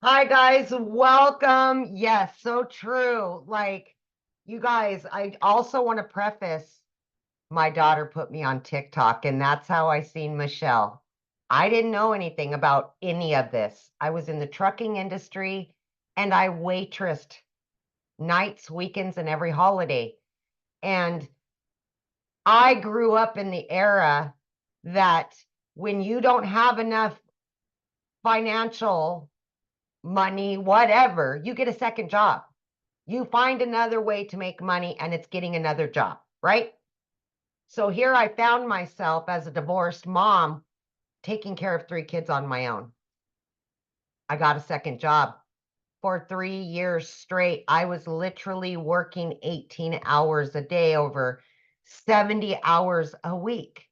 Hi guys, welcome. Yes, so true. Like, you guys, I also want to preface, my daughter put me on TikTok, and that's how I seen Michelle. I didn't know anything about any of this. I was in the trucking industry and I waitressed nights, weekends, and every holiday. And I grew up in the era that when you don't have enough financial money, whatever, you get a second job. You find another way to make money, and it's getting another job, right? So here I found myself as a divorced mom taking care of 3 kids on my own. I got a second job. For 3 years straight, I was literally working 18 hours a day, over 70 hours a week.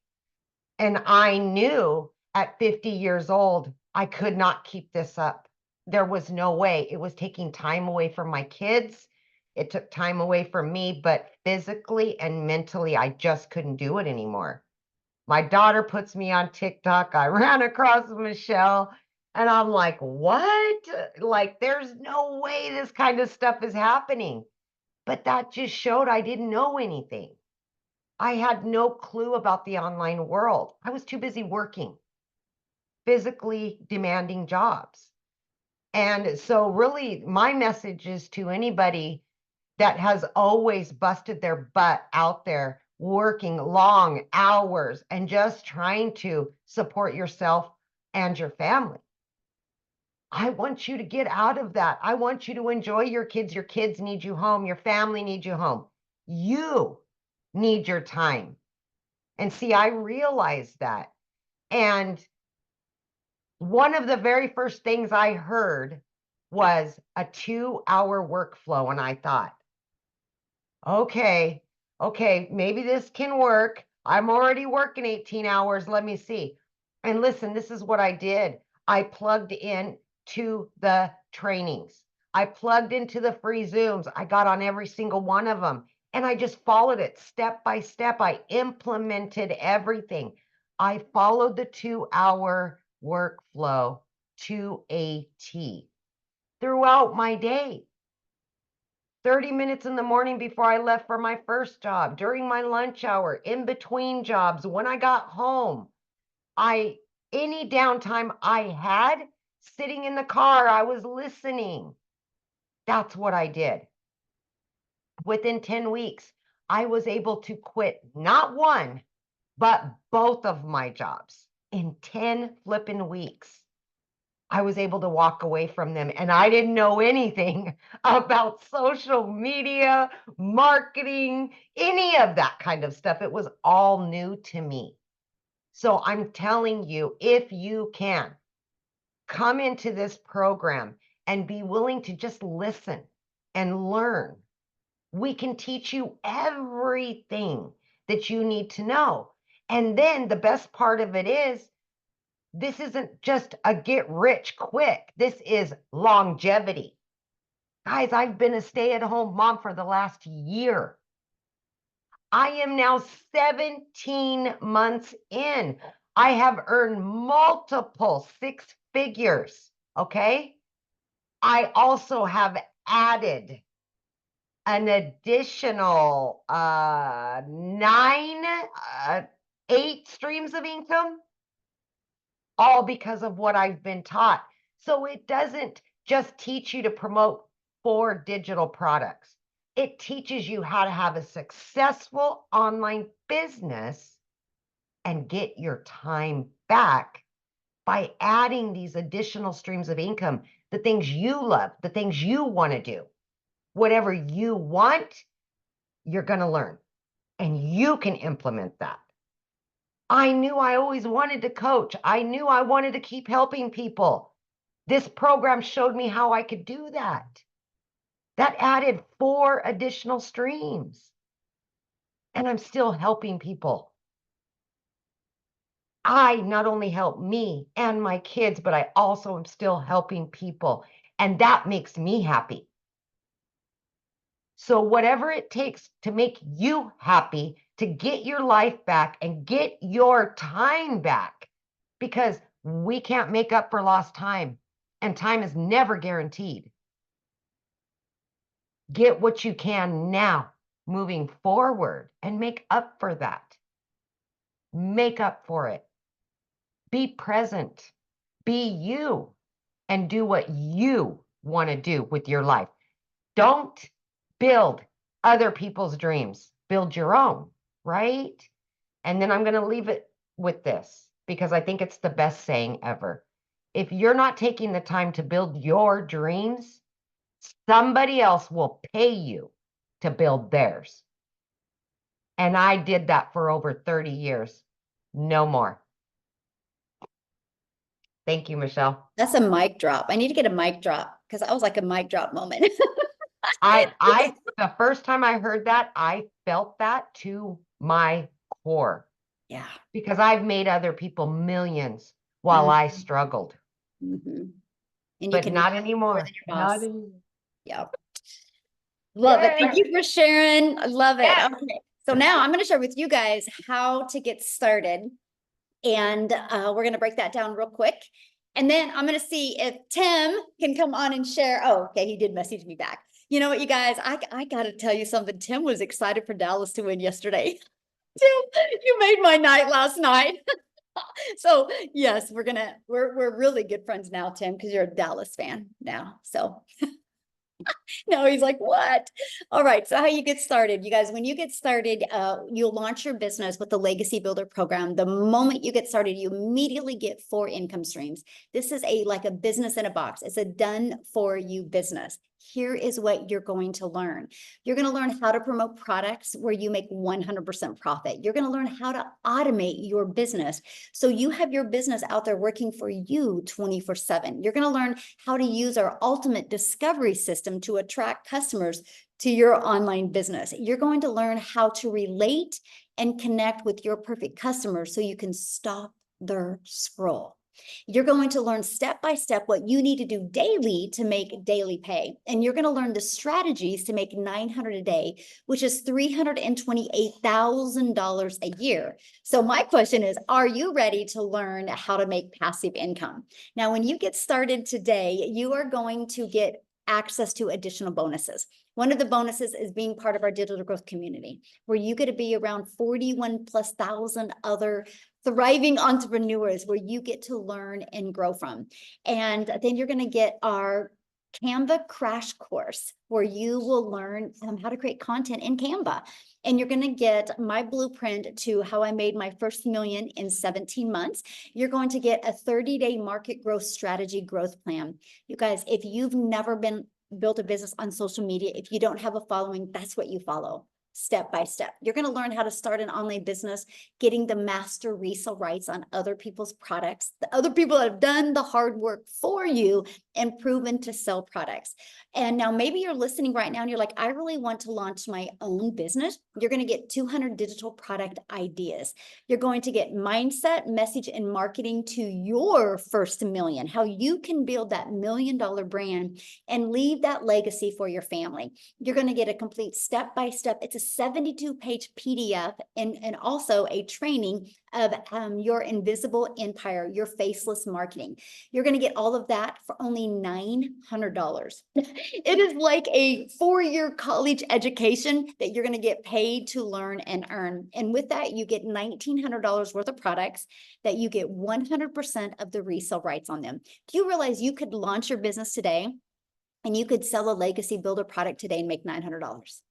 And I knew at 50 years old, I could not keep this up. There was no way. It was taking time away from my kids. It took time away from me, but physically and mentally, I just couldn't do it anymore. My daughter puts me on TikTok. I ran across Michelle and I'm like, what? Like, there's no way this kind of stuff is happening. But that just showed I didn't know anything. I had no clue about the online world. I was too busy working, physically demanding jobs. And so really my message is to anybody that has always busted their butt out there working long hours and just trying to support yourself and your family. I want you to get out of that. I want you to enjoy your kids. Your kids need you home. Your family needs you home. You need your time. And see, I realized that. And one of the very first things I heard was a 2-hour workflow. And I thought, okay, maybe this can work. I'm already working 18 hours. Let me see. And listen, this is what I did. I plugged in to the trainings. I plugged into the free Zooms. I got on every single one of them. And I just followed it step by step. I implemented everything. I followed the 2-hour workflow to a T throughout my day. 30 minutes in the morning before I left for my first job, during my lunch hour, in between jobs, when I got home. Any downtime I had, sitting in the car, I was listening. That's what I did. Within 10 weeks, I was able to quit not one, but both of my jobs in 10 flipping weeks. I was able to walk away from them, and I didn't know anything about social media, marketing, any of that kind of stuff. It was all new to me. So I'm telling you, if you can come into this program and be willing to just listen and learn, we can teach you everything that you need to know. And then the best part of it is, this isn't just a get rich quick. This is longevity. Guys, I've been a stay-at-home mom for the last year. I am now 17 months in. I have earned multiple six figures, okay? I also have added an additional 8 streams of income, all because of what I've been taught. So it doesn't just teach you to promote 4 digital products. It teaches you how to have a successful online business and get your time back by adding these additional streams of income, the things you love, the things you want to do. Whatever you want, you're going to learn, and you can implement that. I knew I always wanted to coach. I knew I wanted to keep helping people. This program showed me how I could do that. That added 4 additional streams. And I'm still helping people. I not only help me and my kids, but I also am still helping people. And that makes me happy. So whatever it takes to make you happy, to get your life back and get your time back, because we can't make up for lost time, and time is never guaranteed. Get what you can now, moving forward, and make up for that. Make up for it. Be present. Be you, and do what you want to do with your life. Don't build other people's dreams. Build your own, right? And then I'm going to leave it with this, because I think it's the best saying ever. If you're not taking the time to build your dreams, somebody else will pay you to build theirs. And I did that for over 30 years. No more. Thank you, Michelle. That's a mic drop. I need to get a mic drop, because that was like a mic drop moment. The first time I heard that, I felt that to my core, Yeah. because I've made other people millions while I struggled, Mhm. And you but can not make more anymore. than your boss. Not anymore. Yeah. Love it. Thank Yay. you for sharing. I love it. Yeah. Okay. So now I'm going to share with you guys how to get started. And we're going to break that down real quick. And then I'm going to see if Tim can come on and share. Oh, okay. He did message me back. You know what, you guys, I got to tell you something. Tim was excited for Dallas to win yesterday. Tim, you made my night last night. So yes, we're really good friends now, Tim, because you're a Dallas fan now. So no, he's like, what? All right. So how you get started, you guys, when you get started, you'll launch your business with the Legacy Builder program. The moment you get started, you immediately get 4 income streams. This is like a business in a box. It's a done for you business. Here is what you're going to learn. You're going to learn how to promote products where you make 100% profit. You're going to learn how to automate your business, so you have your business out there working for you 24/7. You're going to learn how to use our ultimate discovery system to attract customers to your online business. You're going to learn how to relate and connect with your perfect customers so you can stop their scroll. You're going to learn step by step what you need to do daily to make daily pay. And you're going to learn the strategies to make $900 a day, which is $328,000 a year. So my question is, are you ready to learn how to make passive income? Now, when you get started today, you are going to get access to additional bonuses. One of the bonuses is being part of our digital growth community, where you get to be around 41,000+ other thriving entrepreneurs where you get to learn and grow from. And then you're going to get our Canva crash course where you will learn how to create content in Canva. And you're going to get my blueprint to how I made my first million in 17 months. You're going to get a 30-day market growth strategy growth plan. You guys, if you've never built a business on social media, if you don't have a following, that's what you follow. Step by step. You're going to learn how to start an online business, getting the master resale rights on other people's products, the other people that have done the hard work for you and proven to sell products. And now maybe you're listening right now and you're like, I really want to launch my own business. You're going to get 200 digital product ideas. You're going to get mindset, message, and marketing to your first million, how you can build that $1 million brand and leave that legacy for your family. You're going to get a complete step-by-step. It's a 72-page PDF and also a training of your invisible empire, your faceless marketing. You're going to get all of that for only $900. It is like a 4-year college education that you're going to get paid to learn and earn. And with that, you get $1,900 worth of products that you get 100% of the resale rights on them. Do you realize you could launch your business today and you could sell a legacy builder product today and make $900?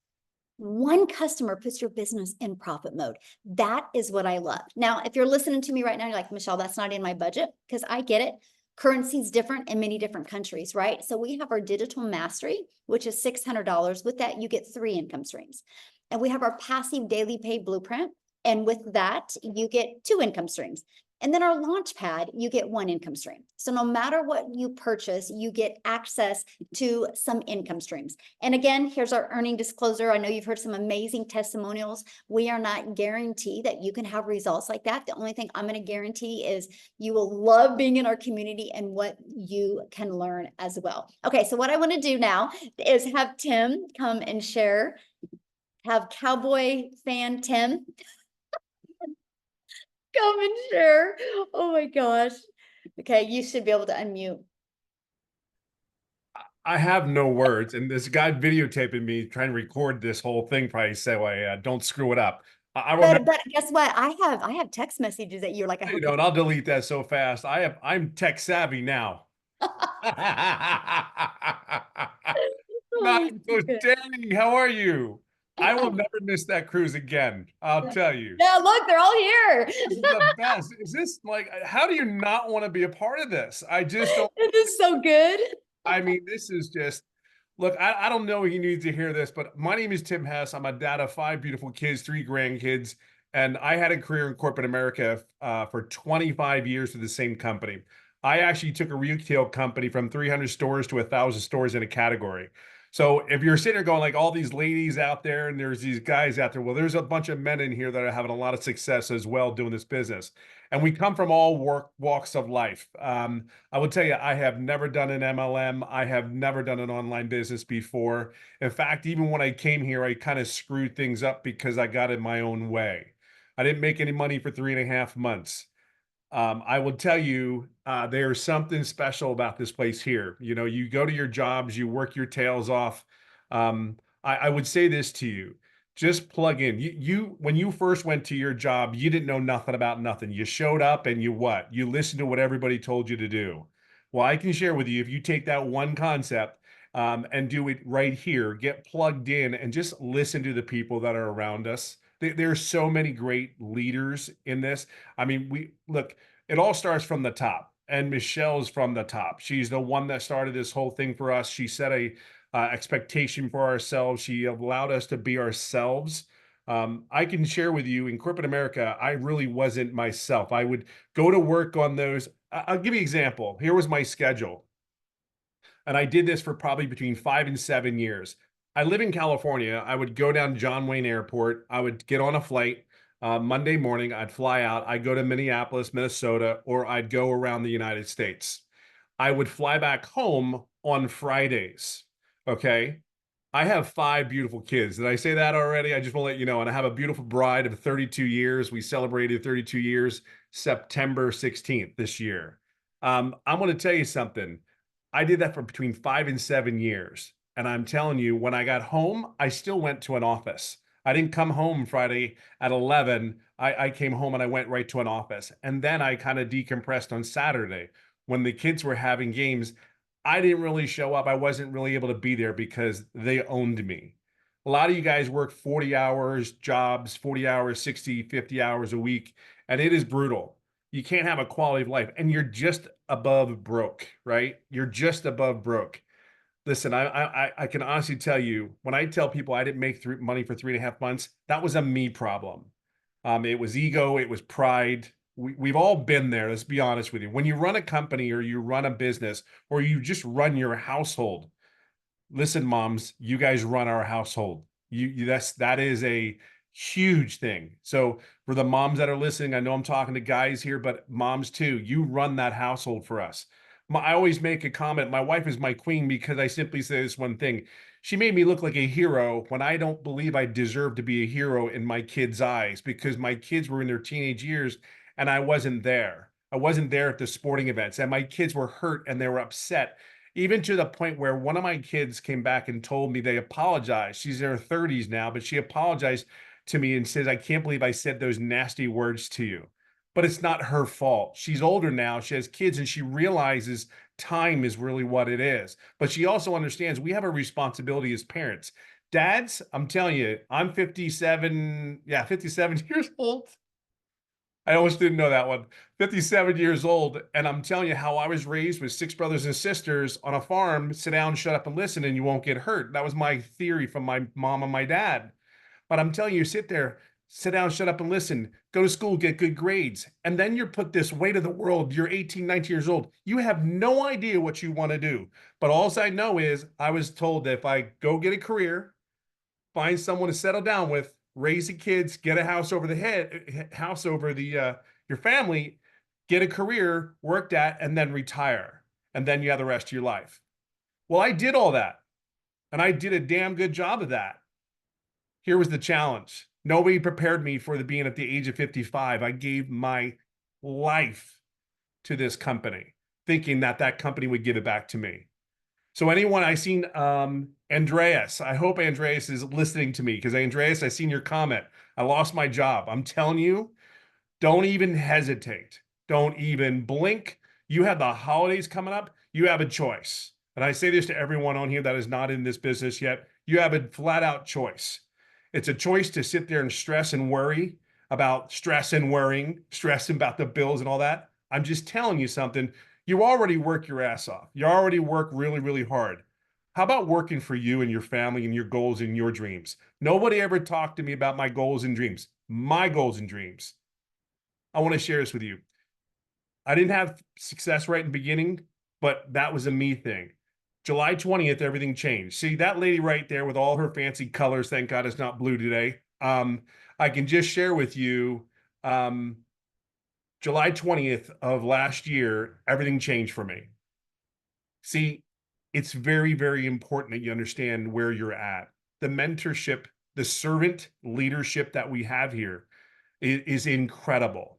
One customer puts your business in profit mode. That is what I love. Now, if you're listening to me right now, you're like, Michelle, that's not in my budget, because I get it. Currency is different in many different countries, right? So we have our digital mastery, which is $600. With that, you get 3 income streams. And we have our passive daily pay blueprint. And with that, you get 2 income streams. And then our launch pad, you get 1 income stream. So no matter what you purchase, you get access to some income streams. And again, here's our earning disclosure. I know you've heard some amazing testimonials. We are not guaranteed that you can have results like that. The only thing I'm going to guarantee is you will love being in our community and what you can learn as well. Okay, so what I want to do now is have Tim come and share. Have Cowboy fan Tim come and share. Oh my gosh. Okay, you should be able to unmute. I have no words, and this guy videotaping me trying to record this whole thing probably say, well, don't screw it up. I remember, But guess what? I have text messages that you're like, I hope and I'll delete that so fast. I'm tech savvy now. Oh, Coach Danny, how are you? I will never miss that cruise again. I'll tell you. yeah, look, they're all here. This is the best. Is this like, how do you not want to be a part of this? I just don't. It is so good. I mean, this is just, look, I don't know if you need to hear this, but my name is Tim Hess. I'm a dad of 5 beautiful kids, 3 grandkids, and I had a career in corporate America for 25 years with the same company. I actually took a retail company from 300 stores to 1,000 stores in a category. So if you're sitting there going like all these ladies out there and there's these guys out there, well, there's a bunch of men in here that are having a lot of success as well doing this business. And we come from all walks of life. I will tell you, I have never done an MLM. I have never done an online business before. In fact, even when I came here, I kind of screwed things up because I got in my own way. I didn't make any money for 3.5 months. I will tell you, there's something special about this place here. You go to your jobs, you work your tails off. I would say this to you, just plug in. When you first went to your job, you didn't know nothing about nothing. You showed up and you listened to what everybody told you to do. Well, I can share with you, if you take that one concept and do it right here, get plugged in and just listen to the people that are around us. There's so many great leaders in this. I mean, it all starts from the top, and Michelle's from the top. She's the one that started this whole thing for us. She set a expectation for ourselves. She allowed us to be ourselves. I can share with you, in corporate America, I really wasn't myself. I would go to work on those. I'll give you an example. Here was my schedule. And I did this for probably between 5 and 7 years. I live in California. I would go down John Wayne Airport. I would get on a flight Monday morning. I'd fly out. I'd go to Minneapolis, Minnesota, or I'd go around the United States. I would fly back home on Fridays. Okay. I have 5 beautiful kids. Did I say that already? I just want to let you know. And I have a beautiful bride of 32 years. We celebrated 32 years, September 16th this year. I'm going to tell you something. I did that for between 5 and 7 years. And I'm telling you, when I got home, I still went to an office. I didn't come home Friday at 11. I came home and I went right to an office. And then I kind of decompressed on Saturday when the kids were having games. I didn't really show up. I wasn't really able to be there because they owned me. A lot of you guys work 40 hours jobs, 40 hours, 60, 50 hours a week, and it is brutal. You can't have a quality of life, and you're just above broke, right? You're just above broke. Listen, I can honestly tell you, when I tell people I didn't make money for 3.5 months, that was a me problem. It was ego, it was pride. We've all been there. Let's be honest with you. When you run a company or you run a business or you just run your household, listen, moms, you guys run our household. That is a huge thing. So for the moms that are listening, I know I'm talking to guys here, but moms too, you run that household for us. I always make a comment. My wife is my queen because I simply say this one thing. She made me look like a hero when I don't believe I deserve to be a hero in my kids' eyes, because my kids were in their teenage years and I wasn't there. I wasn't there at the sporting events, and my kids were hurt and they were upset, even to the point where one of my kids came back and told me they apologized. She's in her 30s now, but she apologized to me and says, I can't believe I said those nasty words to you. But it's not her fault. She's older now. She has kids and she realizes time is really what it is. But she also understands we have a responsibility as parents. Dads, I'm telling you, I'm 57, 57 years old. I almost didn't know that one. 57 years old. And I'm telling you how I was raised with 6 brothers and sisters on a farm. Sit down, shut up, and listen, and you won't get hurt. That was my theory from my mom and my dad. But I'm telling you, sit there, sit down, shut up, and listen. Go to school, get good grades. And then you're put this weight of the world. You're 18, 19 years old. You have no idea what you want to do. But all I know is I was told that if I go get a career, find someone to settle down with, raise the kids, get a house over your family, get a career, work that, and then retire. And then you have the rest of your life. Well, I did all that. And I did a damn good job of that. Here was the challenge. Nobody prepared me for being at the age of 55. I gave my life to this company, thinking that that company would give it back to me. So anyone, I seen Andreas. I hope Andreas is listening to me, because Andreas, I seen your comment. I lost my job. I'm telling you, don't even hesitate. Don't even blink. You have the holidays coming up. You have a choice. And I say this to everyone on here that is not in this business yet. You have a flat out choice. It's a choice to sit there and stress and worry about stress and worrying, stressing about the bills and all that. I'm just telling you something. You already work your ass off. You already work really, really hard. How about working for you and your family and your goals and your dreams? Nobody ever talked to me about my goals and dreams. My goals and dreams. I want to share this with you. I didn't have success right in the beginning, but that was a me thing. July 20th, everything changed. See that lady right there with all her fancy colors. Thank God it's not blue today. I can just share with you, July 20th of last year, everything changed for me. See, it's very, very important that you understand where you're at. The mentorship, the servant leadership that we have here is incredible.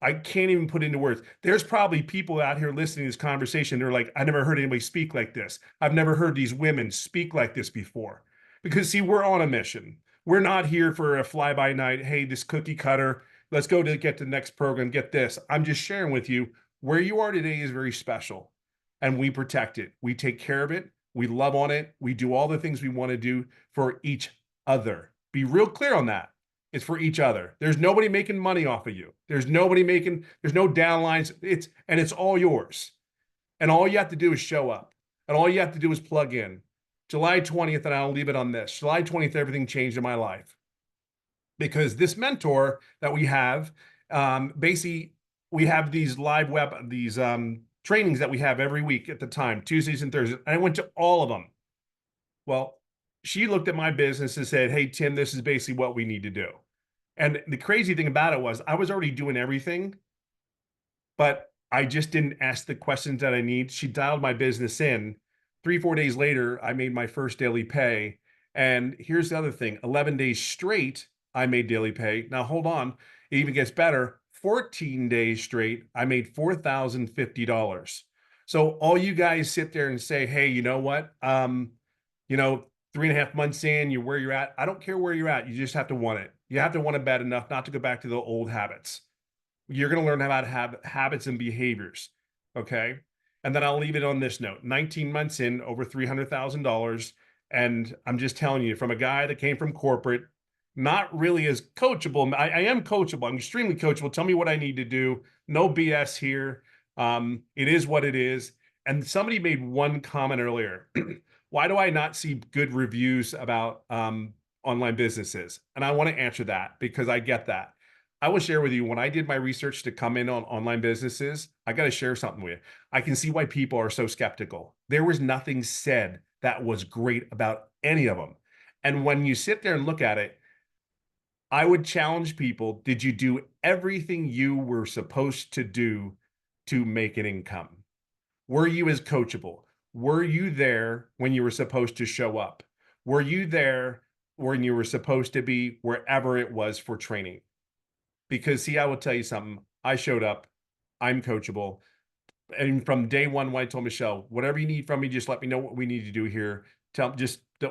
I can't even put into words. There's probably people out here listening to this conversation. They're like, I never heard anybody speak like this. I've never heard these women speak like this before. Because see, we're on a mission. We're not here for a fly by night. Hey, this cookie cutter, let's go to get to the next program, get this. I'm just sharing with you where you are today is very special, and we protect it. We take care of it. We love on it. We do all the things we want to do for each other. Be real clear on that. It's for each other. There's nobody making money off of you. There's no downlines. It's all yours. And all you have to do is show up. And all you have to do is plug in. July 20th, and I'll leave it on this. July 20th, everything changed in my life. Because this mentor that we have, basically, we have these trainings that we have every week at the time, Tuesdays and Thursdays. And I went to all of them. Well, she looked at my business and said, hey, Tim, this is basically what we need to do. And the crazy thing about it was I was already doing everything, but I just didn't ask the questions that I need. She dialed my business in. 3-4 days later, I made my first daily pay. And here's the other thing. 11 days straight, I made daily pay. Now, hold on. It even gets better. 14 days straight, I made $4,050. So all you guys sit there and say, hey, you know what? 3.5 months in, you're where you're at. I don't care where you're at. You just have to want it. You have to want it bad enough not to go back to the old habits. You're going to learn how to have habits and behaviors. Okay. And then I'll leave it on this note. 19 months in, over $300,000. And I'm just telling you, from a guy that came from corporate, not really as coachable. I am coachable. I'm extremely coachable. Tell me what I need to do. No BS here. It is what it is. And somebody made one comment earlier. Why do I not see good reviews about online businesses? And I want to answer that because I get that. I will share with you, when I did my research to come in on online businesses, I got to share something with you. I can see why people are so skeptical. There was nothing said that was great about any of them. And when you sit there and look at it, I would challenge people, did you do everything you were supposed to do to make an income? Were you as coachable? Were you there when you were supposed to show up? Were you there when you were supposed to be wherever it was for training? Because see, I will tell you something. I showed up. I'm coachable. And from day one, when I told Michelle, whatever you need from me, just let me know what we need to do here.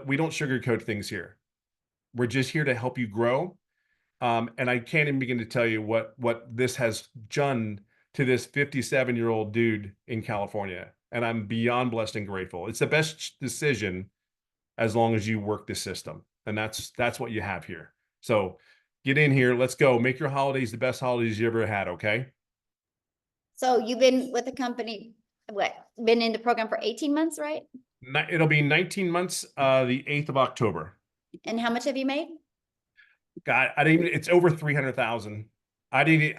We don't sugarcoat things here. We're just here to help you grow. And I can't even begin to tell you what this has done to this 57-year-old dude in California. And I'm beyond blessed and grateful. It's the best decision as long as you work the system. And that's what you have here. So get in here. Let's go. Make your holidays the best holidays you ever had, okay? So you've been with the company, been in the program for 18 months, right? It'll be 19 months, the 8th of October. And how much have you made? God, it's over 300,000. You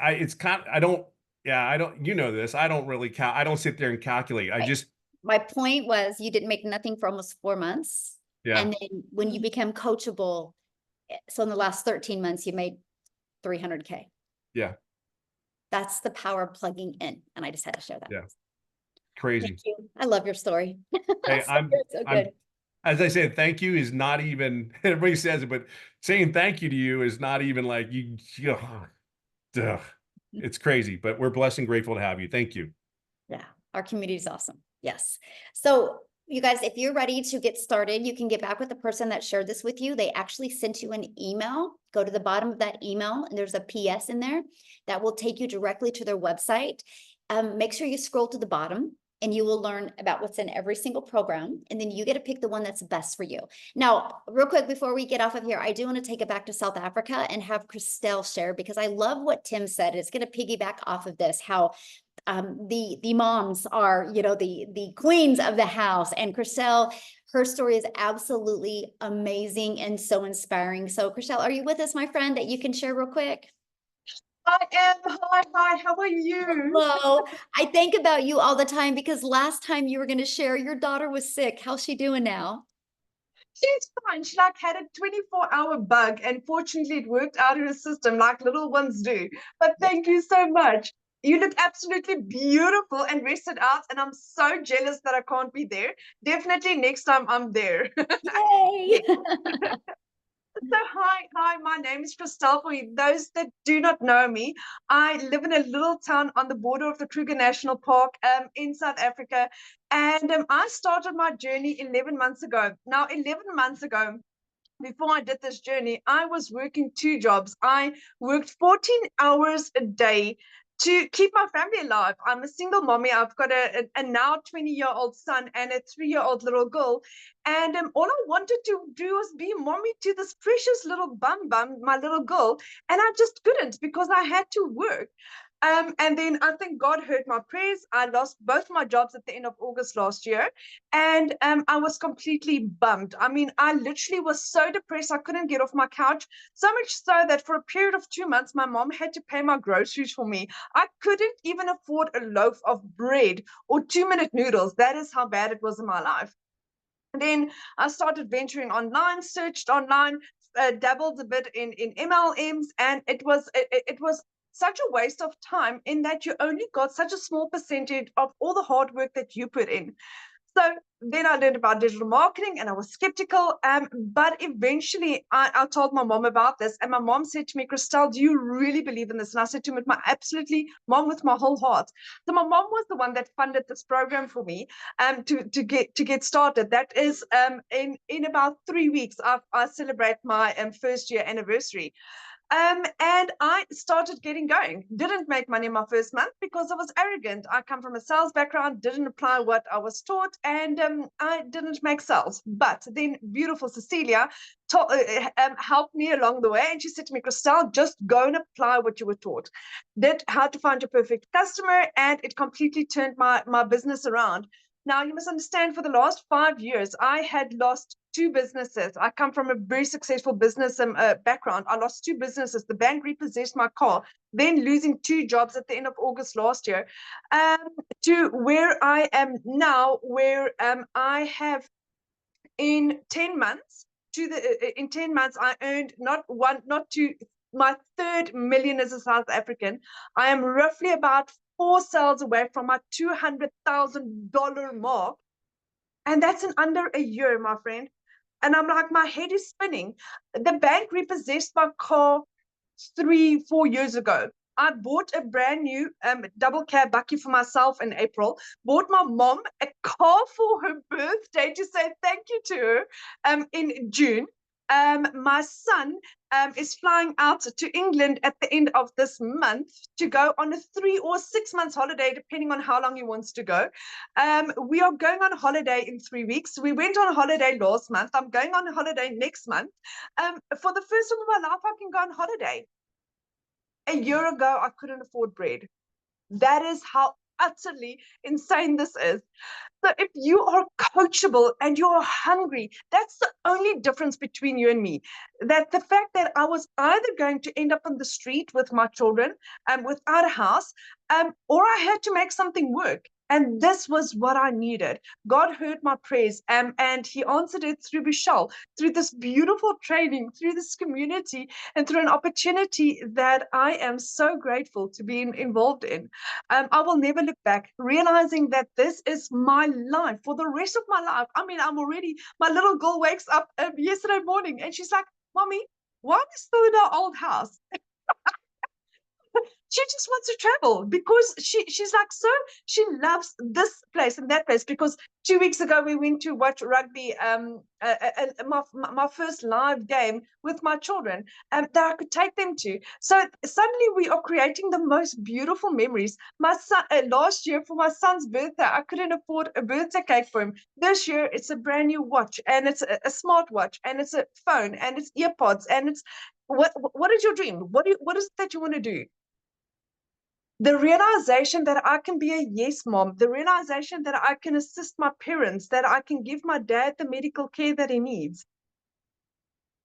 know this. I don't really count. I don't sit there and calculate. Right. My point was you didn't make nothing for almost 4 months. Yeah. And then when you become coachable, so in the last 13 months, you made 300K. Yeah. That's the power of plugging in. And I just had to show that. Yeah. Crazy. Thank you. I love your story. Hey, so good. As I said, thank you is not even, everybody says it, but saying thank you to you is not even like it's crazy, but we're blessed and grateful to have you. Thank you. Yeah. Our community is awesome. Yes. So you guys, if you're ready to get started, you can get back with the person that shared this with you. They actually sent you an email. Go to the bottom of that email and there's a PS in there that will take you directly to their website. Make sure you scroll to the bottom and you will learn about what's in every single program. And then you get to pick the one that's best for you. Now, real quick, before we get off of here, I do want to take it back to South Africa and have Christelle share, because I love what Tim said. It's going to piggyback off of this, how the moms are, the queens of the house. And Christelle, her story is absolutely amazing and so inspiring. So Christelle, are you with us, my friend, that you can share real quick? I am. Hi, how are you? Hello. I think about you all the time because last time you were going to share, your daughter was sick. How's she doing now? She's fine. She had a 24-hour bug, and fortunately it worked out in her system like little ones do. But thank you so much. You look absolutely beautiful and rested out, and I'm so jealous that I can't be there. Definitely next time I'm there. Yay! So hi, my name is Christelle. For those that do not know me, I live in a little town on the border of the Kruger National Park in South Africa. And I started my journey 11 months ago. Now, 11 months ago, before I did this journey, I was working 2 jobs. I worked 14 hours a day to keep my family alive. I'm a single mommy. I've got a now 20-year-old son and a 3-year-old little girl. And all I wanted to do was be a mommy to this precious little bum, my little girl. And I just couldn't because I had to work. And then I think God heard my prayers. I lost both my jobs at the end of August last year. And I was completely bummed. I mean, I literally was so depressed. I couldn't get off my couch. So much so that for a period of 2 months, my mom had to pay my groceries for me. I couldn't even afford a loaf of bread or 2-minute noodles. That is how bad it was in my life. And then I started venturing online, searched online, dabbled a bit in MLMs, and it was such a waste of time in that you only got such a small percentage of all the hard work that you put in. So then I learned about digital marketing and I was skeptical. But eventually I told my mom about this, and my mom said to me, Christelle, do you really believe in this? And I said to him, with my whole heart. So my mom was the one that funded this program for me to get started. That is in about 3 weeks, I celebrate my first year anniversary. And I started getting going. Didn't make money in my first month because I was arrogant. I come from a sales background, didn't apply what I was taught, and I didn't make sales. But then beautiful Cecilia helped me along the way. And she said to me, Christelle, just go and apply what you were taught. Did how to find your perfect customer, and it completely turned my business around. Now, you must understand, for the last 5 years, I had lost 2 businesses. I come from a very successful business background. I lost 2 businesses. The bank repossessed my car, then losing 2 jobs at the end of August last year, to where I am now, where I have in 10 months, I earned not 1, not 2, my 3rd million as a South African. I am roughly about 4 sales away from my $200,000 mark. And that's in under a year, my friend. And I'm like, my head is spinning. The bank repossessed my car 3-4 years ago. I bought a brand new double cab bakkie for myself in April, bought my mom a car for her birthday to say thank you to her in June. My son is flying out to England at the end of this month to go on a 3 or 6 months holiday, depending on how long he wants to go. We are going on holiday in 3 weeks. We went on holiday last month. I'm going on a holiday next month. For the first time in my life, I can go on holiday. A year ago, I couldn't afford bread. That is how utterly insane this is. So if you are coachable and you are hungry, that's the only difference between you and me. That the fact that I was either going to end up on the street with my children without a house, or I had to make something work. And this was what I needed. God heard my prayers, and he answered it through Michelle, through this beautiful training, through this community, and through an opportunity that I am so grateful to be involved in. I will never look back, realizing that this is my life for the rest of my life. I mean, my little girl wakes up yesterday morning and she's like, Mommy, why are we still in our old house? She just wants to travel because she's like, so she loves this place and that place. Because 2 weeks ago we went to watch rugby, my first live game with my children that I could take them to. So suddenly we are creating the most beautiful memories. My son, last year for my son's birthday, I couldn't afford a birthday cake for him. This year it's a brand new watch, and it's a smart watch, and it's a phone, and it's earpods, and it's what is your dream? What is it that you want to do? The realization that I can be a yes mom, the realization that I can assist my parents, that I can give my dad the medical care that he needs.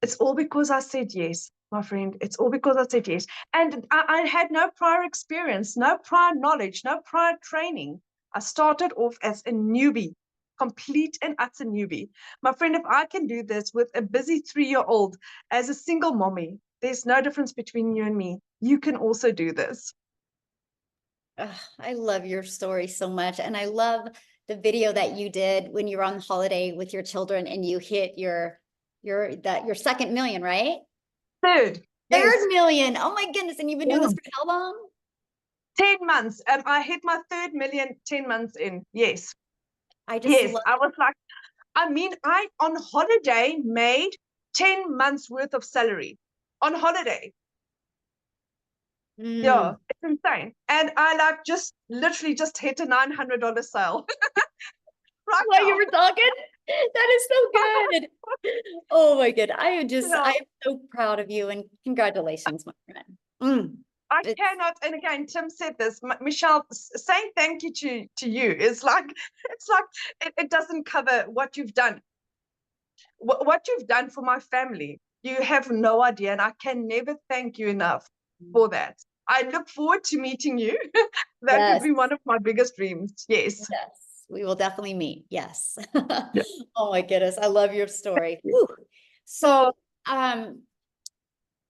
It's all because I said yes, my friend. It's all because I said yes. And I had no prior experience, no prior knowledge, no prior training. I started off as a newbie, complete and utter newbie. My friend, if I can do this with a busy 3-year-old as a single mommy, there's no difference between you and me. You can also do this. I love your story so much. And I love the video that you did when you were on holiday with your children and you hit your 2nd million, right? Third yes. million. Oh my goodness. And you've been doing this for how long? 10 months. I hit my 3rd million 10 months in. Yes. I was like, I mean, I on holiday made 10 months worth of salary on holiday. Yeah, it's insane. And I literally just hit a $900 sale. Right while now. you were talking, that is so good. Oh my God. I'm so proud of you, and congratulations, my friend. I cannot, and again, Tim said this, Michelle, saying thank you to you is like, it doesn't cover what you've done. What you've done for my family, you have no idea, and I can never thank you enough for that. I look forward to meeting you. That would be one of my biggest dreams. Yes. Yes, we will definitely meet. Yes. Oh my goodness. I love your story. So, I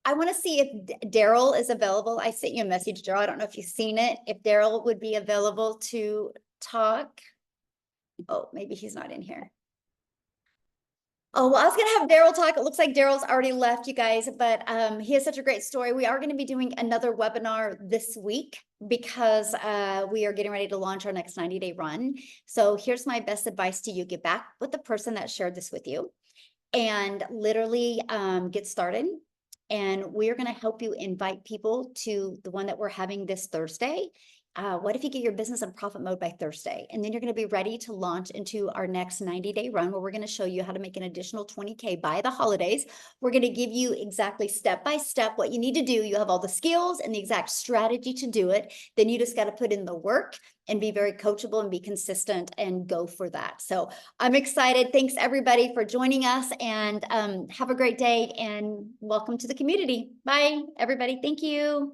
want to see if Daryl is available. I sent you a message, Daryl. I don't know if you've seen it. If Daryl would be available to talk. Oh, maybe he's not in here. Oh, well, I was gonna have Daryl talk. It looks like Daryl's already left, you guys, but he has such a great story. We are gonna be doing another webinar this week because we are getting ready to launch our next 90-day run. So here's my best advice to you. Get back with the person that shared this with you and literally get started. And we're gonna help you invite people to the one that we're having this Thursday. What if you get your business in profit mode by Thursday? And then you're going to be ready to launch into our next 90-day run where we're going to show you how to make an additional 20K by the holidays. We're going to give you exactly step by step what you need to do. You have all the skills and the exact strategy to do it. Then you just got to put in the work and be very coachable and be consistent and go for that. So I'm excited. Thanks everybody for joining us, and have a great day and welcome to the community. Bye everybody. Thank you.